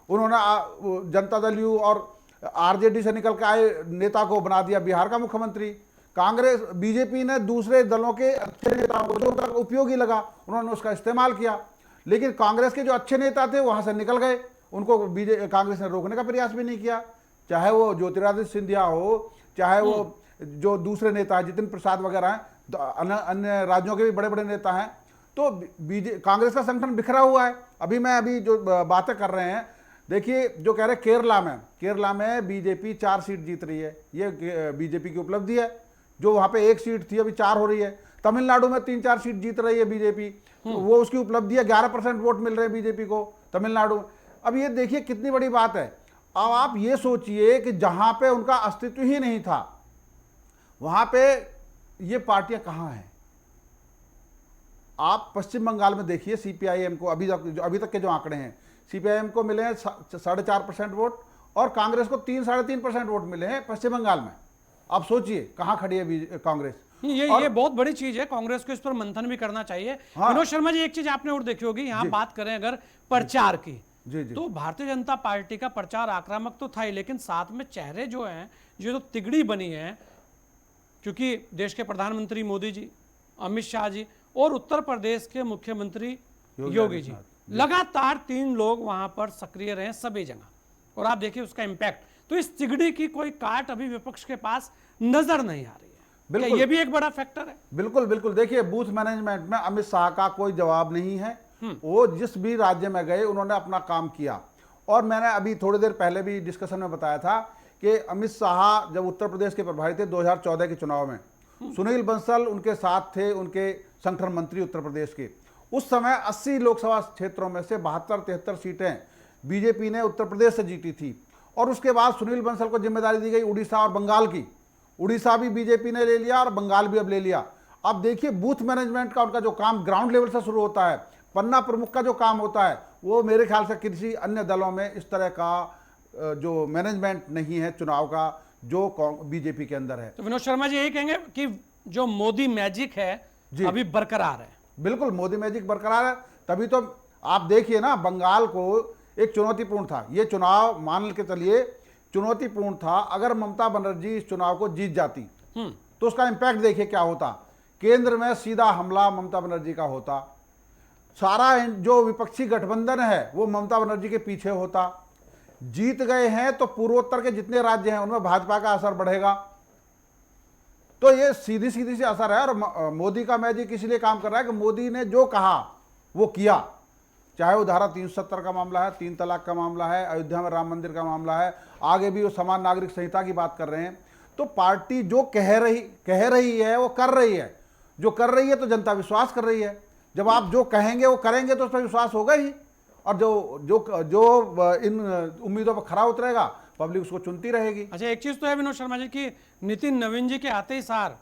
उन्होंने जनता दल यू और आरजेडी से निकल के आए नेता को बना दिया बिहार का मुख्यमंत्री। कांग्रेस बीजेपी ने दूसरे दलों के अच्छे नेताओं को जो उनका उपयोगी लगा उन्होंने उसका इस्तेमाल किया, लेकिन कांग्रेस के जो अच्छे नेता थे वहां से निकल गए, उनको कांग्रेस ने रोकने का प्रयास भी नहीं किया। चाहे वो ज्योतिरादित्य सिंधिया हो, चाहे वो जो दूसरे नेता है जितिन प्रसाद वगैरह हैं, अन्य राज्यों के भी बड़े बड़े नेता हैं, तो कांग्रेस का संगठन बिखरा हुआ है। अभी जो बातें कर रहे हैं, देखिए जो कह रहे हैं केरला में बीजेपी 4 सीट जीत रही है, ये बीजेपी की उपलब्धि है। जो वहां पे 1 सीट थी अभी 4 हो रही है। तमिलनाडु में 3-4 सीट जीत रही है बीजेपी, तो वो उसकी उपलब्धि है। 11% वोट मिल रहे हैं बीजेपी को तमिलनाडु में। अब ये देखिए कितनी बड़ी बात है। अब आप ये सोचिए कि जहां पे उनका अस्तित्व ही नहीं था वहां पे ये पार्टियां कहां हैं। आप पश्चिम बंगाल में देखिए सीपीआईएम को, अभी तक के जो आंकड़े हैं, सीपीआईएम को मिले हैं 4.5% वोट और कांग्रेस को 3-3.5% वोट मिले हैं पश्चिम बंगाल में। आप सोचिए कहां खड़ी है कांग्रेस। ये बहुत बड़ी चीज है, कांग्रेस को इस पर मंथन भी करना चाहिए। विनोद शर्मा जी, एक चीज आपने और देखी होगी, यहाँ बात करें अगर प्रचार की, जी। तो भारतीय जनता पार्टी का प्रचार आक्रामक तो था ही, लेकिन साथ में चेहरे जो हैं, जो तिगड़ी बनी है, क्योंकि देश के प्रधानमंत्री मोदी जी, अमित शाह जी और उत्तर प्रदेश के मुख्यमंत्री योगी जी, लगातार 3 लोग वहां पर सक्रिय रहे सभी जगह, और आप देखिए उसका इंपैक्ट। तो इस तिगड़ी की कोई काट अभी विपक्ष के पास नजर नहीं आ रही है। बिल्कुल, ये भी एक बड़ा फैक्टर है। बिल्कुल देखिए बूथ मैनेजमेंट में अमित शाह का कोई जवाब नहीं है। वो जिस भी राज्य में गए उन्होंने अपना काम किया। और मैंने अभी थोड़ी देर पहले भी डिस्कशन में बताया था कि अमित शाह जब उत्तर प्रदेश के प्रभारी थे 2014 के चुनाव में, सुनील बंसल उनके साथ थे, उनके संगठन मंत्री उत्तर प्रदेश के। उस समय 80 लोकसभा क्षेत्रों में से 72-73 सीटें बीजेपी ने उत्तर प्रदेश से जीती थी। और उसके बाद सुनील बंसल को जिम्मेदारी दी गई उड़ीसा और बंगाल की। उड़ीसा भी बीजेपी ने ले लिया और बंगाल भी अब ले लिया। अब देखिए बूथ मैनेजमेंट का उनका जो काम ग्राउंड लेवल से शुरू होता है, पन्ना प्रमुख का जो काम होता है, वो मेरे ख्याल से किसी अन्य दलों में इस तरह का जो मैनेजमेंट नहीं है चुनाव का जो बीजेपी के अंदर है। तो विनोद शर्मा जी यही कहेंगे कि जो मोदी मैजिक है अभी बरकरार है। बिल्कुल मोदी मैजिक बरकरार है, तभी तो आप देखिए ना, बंगाल को एक चुनौतीपूर्ण था ये चुनाव, मान के चलिए चुनौतीपूर्ण था। अगर ममता बनर्जी इस चुनाव को जीत जाती तो उसका इंपैक्ट देखिए क्या होता। केंद्र में सीधा हमला ममता बनर्जी का होता, सारा जो विपक्षी गठबंधन है वो ममता बनर्जी के पीछे होता। जीत गए हैं तो पूर्वोत्तर के जितने राज्य हैं उनमें भाजपा का असर बढ़ेगा। तो ये सीधी से असर है। और मोदी का मैजिक इसलिए काम कर रहा है कि मोदी ने जो कहा वो किया। चाहे वो धारा 370 का मामला है, 3 तलाक का मामला है, अयोध्या में राम मंदिर का मामला है, आगे भी वो समान नागरिक संहिता की बात कर रहे हैं। तो पार्टी जो कह रही है वो कर रही है। जो कर रही है तो जनता विश्वास कर रही है। जब आप जो कहेंगे वो करेंगे तो उस पर विश्वास होगा ही, और जो इन उम्मीदों पर खरा उतरेगा पब्लिक उसको चुनती रहेगी। अच्छा, एक चीज तो है विनोद शर्मा जी की नितिन नवीन जी के आते ही सार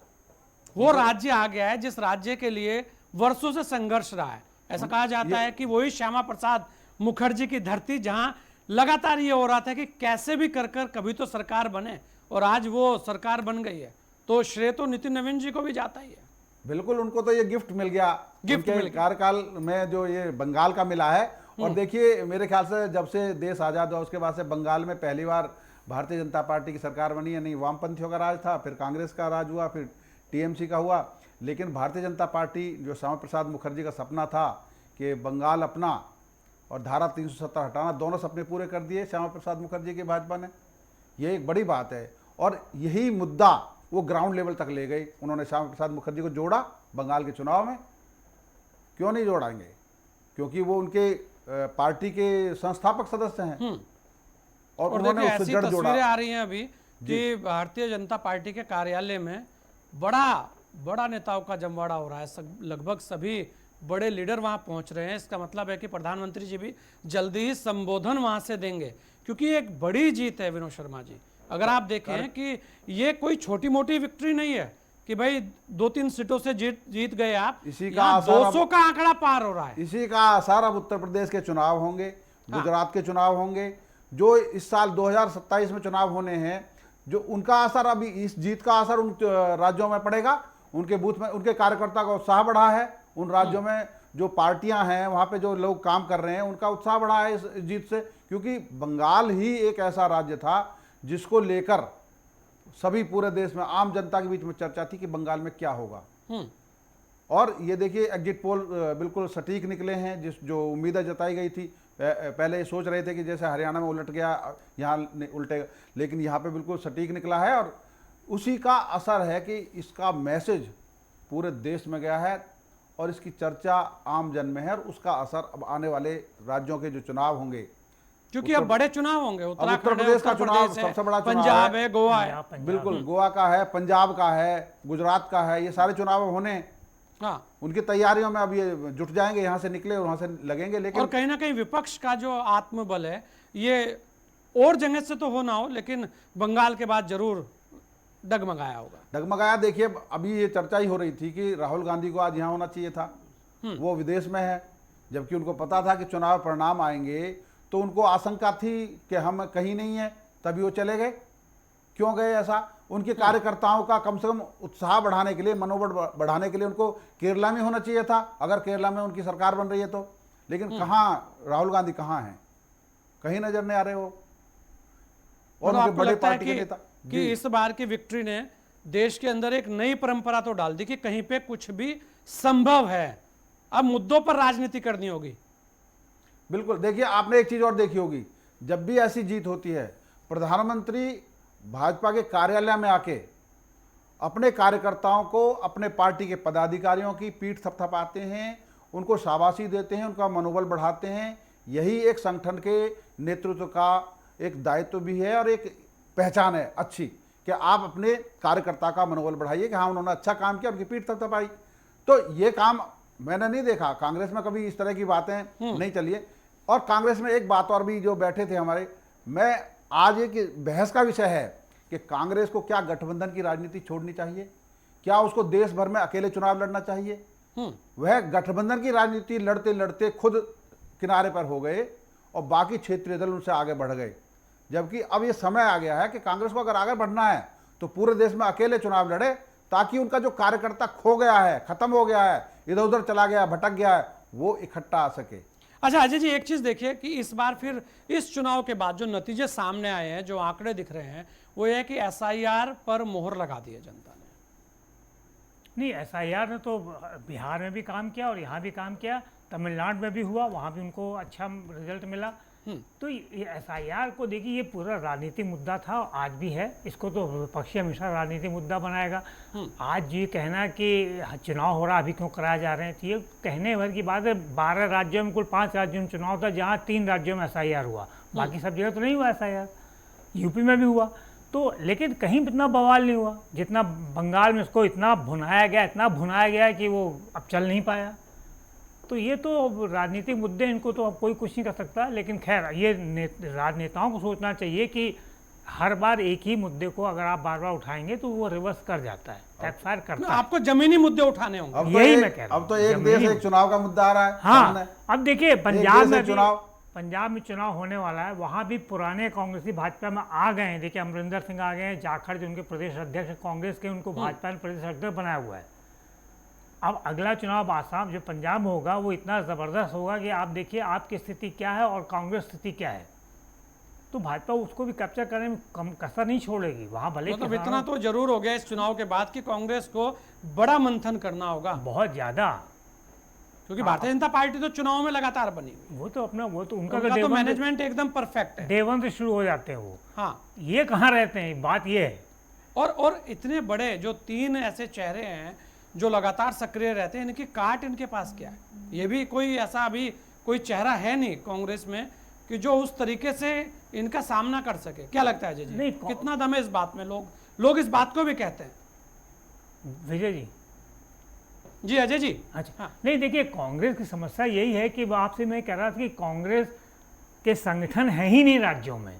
वो राज्य आ गया है जिस राज्य के लिए वर्षों से संघर्ष रहा है। ऐसा कहा जाता है कि वही श्यामा प्रसाद मुखर्जी की धरती, जहां लगातार ये हो रहा था कि कैसे भी कर कभी तो सरकार बने, और आज वो सरकार बन गई है। तो श्रेय तो नितिन नवीन जी को भी जाता ही है। बिल्कुल, उनको तो ये गिफ्ट मिल गया, उनके कार्यकाल में जो ये बंगाल का मिला है। और देखिए, मेरे ख्याल से जब से देश आज़ाद हुआ उसके बाद से बंगाल में पहली बार भारतीय जनता पार्टी की सरकार बनी है। नहीं, वामपंथियों का राज था, फिर कांग्रेस का राज हुआ, फिर टीएमसी का हुआ। लेकिन भारतीय जनता पार्टी, जो श्यामा प्रसाद मुखर्जी का सपना था कि बंगाल अपना और धारा 370 हटाना, दोनों सपने पूरे कर दिए श्यामा प्रसाद मुखर्जी की भाजपा ने। ये एक बड़ी बात है, और यही मुद्दा वो ग्राउंड लेवल तक ले गई। उन्होंने श्यामा प्रसाद मुखर्जी को जोड़ा बंगाल के चुनाव में। क्यों नहीं जोड़ाएंगे? क्योंकि वो उनके पार्टी के संस्थापक सदस्य हैं, और उन्होंने उससे ऐसी जड़ जोड़ा। तस्वीरें आ रही हैं अभी कि भारतीय जनता पार्टी के कार्यालय में बड़ा नेताओं का जमवाड़ा हो रहा है। लगभग सभी बड़े लीडर वहां पहुंच रहे हैं। इसका मतलब है कि प्रधानमंत्री जी भी जल्दी ही संबोधन वहां से देंगे, क्योंकि एक बड़ी जीत है विनोद शर्मा जी। अगर आप देखें कि ये कोई छोटी मोटी विक्ट्री नहीं है कि भाई 2-3 सीटों से जीत गए आप, इसी का 200 का आंकड़ा पार हो रहा है। इसी का असर अब उत्तर प्रदेश के चुनाव होंगे, गुजरात के चुनाव होंगे, जो इस साल 2027 में चुनाव होने हैं। जो उनका असर, अभी इस जीत का असर उन राज्यों में पड़ेगा। उनके बूथ में उनके कार्यकर्ता का उत्साह बढ़ा है। उन राज्यों में जो पार्टियां हैं, वहां पे जो लोग काम कर रहे हैं, उनका उत्साह बढ़ा है इस जीत से। क्योंकि बंगाल ही एक ऐसा राज्य था जिसको लेकर सभी पूरे देश में आम जनता के बीच में चर्चा थी कि बंगाल में क्या होगा। और ये देखिए, एग्जिट पोल बिल्कुल सटीक निकले हैं। जो उम्मीदें जताई गई थी, पहले सोच रहे थे कि जैसे हरियाणा में उलट गया, यहाँ उल्टेगा, लेकिन यहाँ पे बिल्कुल सटीक निकला है। और उसी का असर है कि इसका मैसेज पूरे देश में गया है, और इसकी चर्चा आम जन में है। और उसका असर अब आने वाले राज्यों के जो चुनाव होंगे, क्योंकि अब बड़े चुनाव होंगे। उत्तर प्रदेश का चुनाव सबसे बड़ा चुनाव पंजाब है, गोवा है, बिल्कुल, गोवा का है, पंजाब का है, गुजरात का है। ये सारे चुनाव होने, हाँ, उनकी तैयारियों में अब ये जुट जाएंगे, यहाँ से निकले और वहां से लगेंगे। लेकिन और कहीं ना कहीं विपक्ष का जो आत्मबल है, ये और जगह से तो हो ना हो, लेकिन बंगाल के बाद जरूर डगमगाया होगा। डगमगाया। देखिए, अभी ये चर्चा ही हो रही थी कि राहुल गांधी को आज यहाँ होना चाहिए था, वो विदेश में है। जबकि उनको पता था कि चुनाव परिणाम आएंगे, तो उनको आशंका थी कि हम कहीं नहीं है, तभी वो चले गए। क्यों गए ऐसा? उनके कार्यकर्ताओं का कम से कम उत्साह बढ़ाने के लिए, मनोबल बढ़ाने के लिए उनको केरला में होना चाहिए था, अगर केरला में उनकी सरकार बन रही है तो। लेकिन कहाँ राहुल गांधी कहाँ हैं? कहीं नजर नहीं आ रहे हो। और उनके बड़े पार्टी के नेता कि इस बार की विक्ट्री ने देश के अंदर एक नई परंपरा तो डाल दी कि कहीं पे कुछ भी संभव है। अब मुद्दों पर राजनीति करनी होगी। बिल्कुल। देखिए, आपने एक चीज और देखी होगी, जब भी ऐसी जीत होती है, प्रधानमंत्री भाजपा के कार्यालय में आके अपने कार्यकर्ताओं को, अपने पार्टी के पदाधिकारियों की पीठ थपथपाते हैं, उनको शाबाशी देते हैं, उनका मनोबल बढ़ाते हैं। यही एक संगठन के नेतृत्व का एक दायित्व भी है और एक पहचान है अच्छी, कि आप अपने कार्यकर्ता का मनोबल बढ़ाइए कि हाँ, उन्होंने अच्छा काम किया, उनकी पीठ थपथपाई। तो ये काम मैंने नहीं देखा, कांग्रेस में कभी इस तरह की बातें नहीं चली है। और कांग्रेस में एक बात और भी, जो बैठे थे हमारे, मैं आज एक बहस का विषय है कि कांग्रेस को क्या गठबंधन की राजनीति छोड़नी चाहिए, क्या उसको देश भर में अकेले चुनाव लड़ना चाहिए। वह गठबंधन की राजनीति लड़ते लड़ते खुद किनारे पर हो गए और बाकी क्षेत्रीय दल उनसे आगे बढ़ गए। जबकि अब ये समय आ गया है कि कांग्रेस को अगर आगे बढ़ना है तो पूरे देश में अकेले चुनाव लड़े, ताकि उनका जो कार्यकर्ता खो गया है, खत्म हो गया है, इधर उधर चला गया, भटक गया है, वो इकट्ठा आ सके। अच्छा अजय जी, एक चीज देखिए कि इस बार फिर इस चुनाव के बाद जो नतीजे सामने आए हैं, जो आंकड़े दिख रहे हैं, वो ये है कि एसआईआर पर मोहर लगा दी है जनता ने। नहीं, एसआईआर ने तो बिहार में भी काम किया और यहाँ भी काम किया, तमिलनाडु में भी हुआ, वहाँ भी उनको अच्छा रिजल्ट मिला। तो ये SIR को देखिए, ये पूरा राजनीतिक मुद्दा था, आज भी है। इसको तो विपक्षी हमेशा राजनीतिक मुद्दा बनाएगा। आज ये कहना कि चुनाव हो रहा, अभी क्यों कराया जा रहे हैं, तो ये कहने भर की बात है। 12 राज्यों में, कुल 5 राज्यों में चुनाव था, जहाँ 3 राज्यों में SIR हुआ, बाकी सब जगह तो नहीं हुआ SIR। यूपी में भी हुआ तो, लेकिन कहीं इतना बवाल नहीं हुआ जितना बंगाल में। उसको इतना भुनाया गया कि वो अब चल नहीं पाया। तो ये तो राजनीतिक मुद्दे, इनको तो अब कोई कुछ नहीं कर सकता। लेकिन खैर, ये राजनेताओं को सोचना चाहिए कि हर बार एक ही मुद्दे को अगर आप बार बार उठाएंगे तो वो रिवर्स कर जाता है, बैकफायर करता है। आपको जमीनी मुद्दे उठाने होंगे। अब तो यही एक- मैं कह रहा हूं। अब तो एक देश एक चुनाव का मुद्दा आ रहा है सामने। हाँ, अब देखिए देश पंजाब में चुनाव होने वाला है। वहाँ भी पुराने कांग्रेसी भाजपा में आ गए हैं। देखिए अमरिंदर सिंह आ गए हैं, जाखड़ जो उनके प्रदेश अध्यक्ष कांग्रेस के, उनको भाजपा ने प्रदेश अध्यक्ष बनाया हुआ है। अब अगला चुनाव आसाम जो पंजाब में होगा, वो इतना ज़बरदस्त होगा कि आप देखिए आपकी स्थिति क्या है और कांग्रेस स्थिति क्या है। तो भाजपा उसको भी कैप्चर करने में कम कसर नहीं छोड़ेगी। वहाँ भले मतलब इतना तो जरूर हो गया इस चुनाव के बाद कि कांग्रेस को बड़ा मंथन करना होगा, बहुत ज़्यादा, क्योंकि भारतीय जनता पार्टी तो चुनाव में लगातार बनी हुई वो तो उनका उनका तो तो मैनेजमेंट एकदम परफेक्ट है। डे वन से शुरू हो जाते हैं वो। हाँ, ये कहाँ रहते हैं, बात ये है। और इतने बड़े जो 3 ऐसे चेहरे हैं जो लगातार सक्रिय रहते हैं, इनकी काट इनके पास क्या है? ये भी कोई ऐसा अभी कोई चेहरा है नहीं कांग्रेस में कि जो उस तरीके से इनका सामना कर सके। क्या लगता है अजय जी? नहीं, कितना दम है इस बात में? लोग इस बात को भी कहते हैं। विजय जी, जी अजय जी। अच्छा हाँ। नहीं, देखिए कांग्रेस की समस्या यही है कि वो आपसे मैं कह रहा था कि कांग्रेस के संगठन है ही नहीं राज्यों में।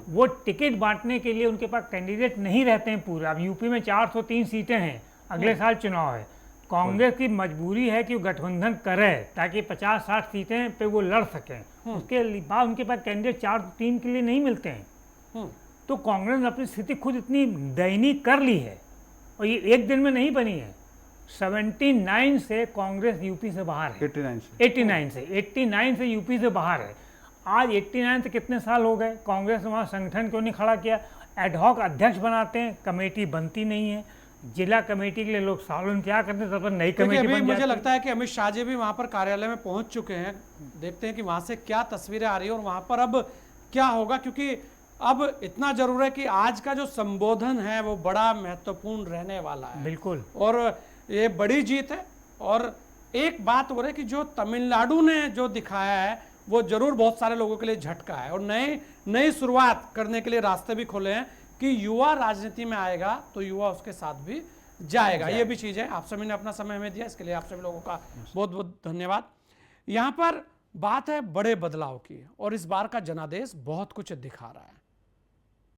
वो टिकट बांटने के लिए उनके पास कैंडिडेट नहीं रहते हैं पूरा। अब यूपी में 403 सीटें हैं, अगले साल चुनाव है। कांग्रेस की मजबूरी है कि वो गठबंधन करे ताकि 50-60 सीटें पे वो लड़ सकें। उसके बाद उनके पास कैंडिडेट 4-3 के लिए नहीं मिलते हैं। तो कांग्रेस ने अपनी स्थिति खुद इतनी दयनीय कर ली है, और ये एक दिन में नहीं बनी है। 79 से कांग्रेस यूपी से बाहर है। 89 से यूपी से बाहर है। आज 89 से कितने साल हो गए, कांग्रेस ने वहाँ संगठन क्यों नहीं खड़ा किया? एडहॉक अध्यक्ष बनाते हैं, कमेटी बनती नहीं है। जिला कमेटी के लिए लोग सालों इंतजार करते हैं, तब तक नई कमेटी अभी बन मुझे जाती है। लगता है कि अमित शाह जी भी वहां पर कार्यालय में पहुंच चुके हैं। देखते हैं कि वहां से क्या तस्वीरें आ रही है और वहां पर अब क्या होगा, क्योंकि अब इतना जरूर है कि आज का जो संबोधन है वो बड़ा महत्वपूर्ण रहने वाला है। बिल्कुल। और ये बड़ी जीत है। और एक बात हो रही है कि जो तमिलनाडु ने जो दिखाया है वो जरूर बहुत सारे लोगों के लिए झटका है, और नई शुरुआत करने के लिए रास्ते भी खोले हैं कि युवा राजनीति में आएगा तो युवा उसके साथ भी जाएगा। ये भी चीज़ है। आप सभी ने अपना समय हमें दिया, इसके लिए आप सभी लोगों का बहुत बहुत धन्यवाद। यहाँ पर बात है बड़े बदलाव की, और इस बार का जनादेश बहुत कुछ दिखा रहा है।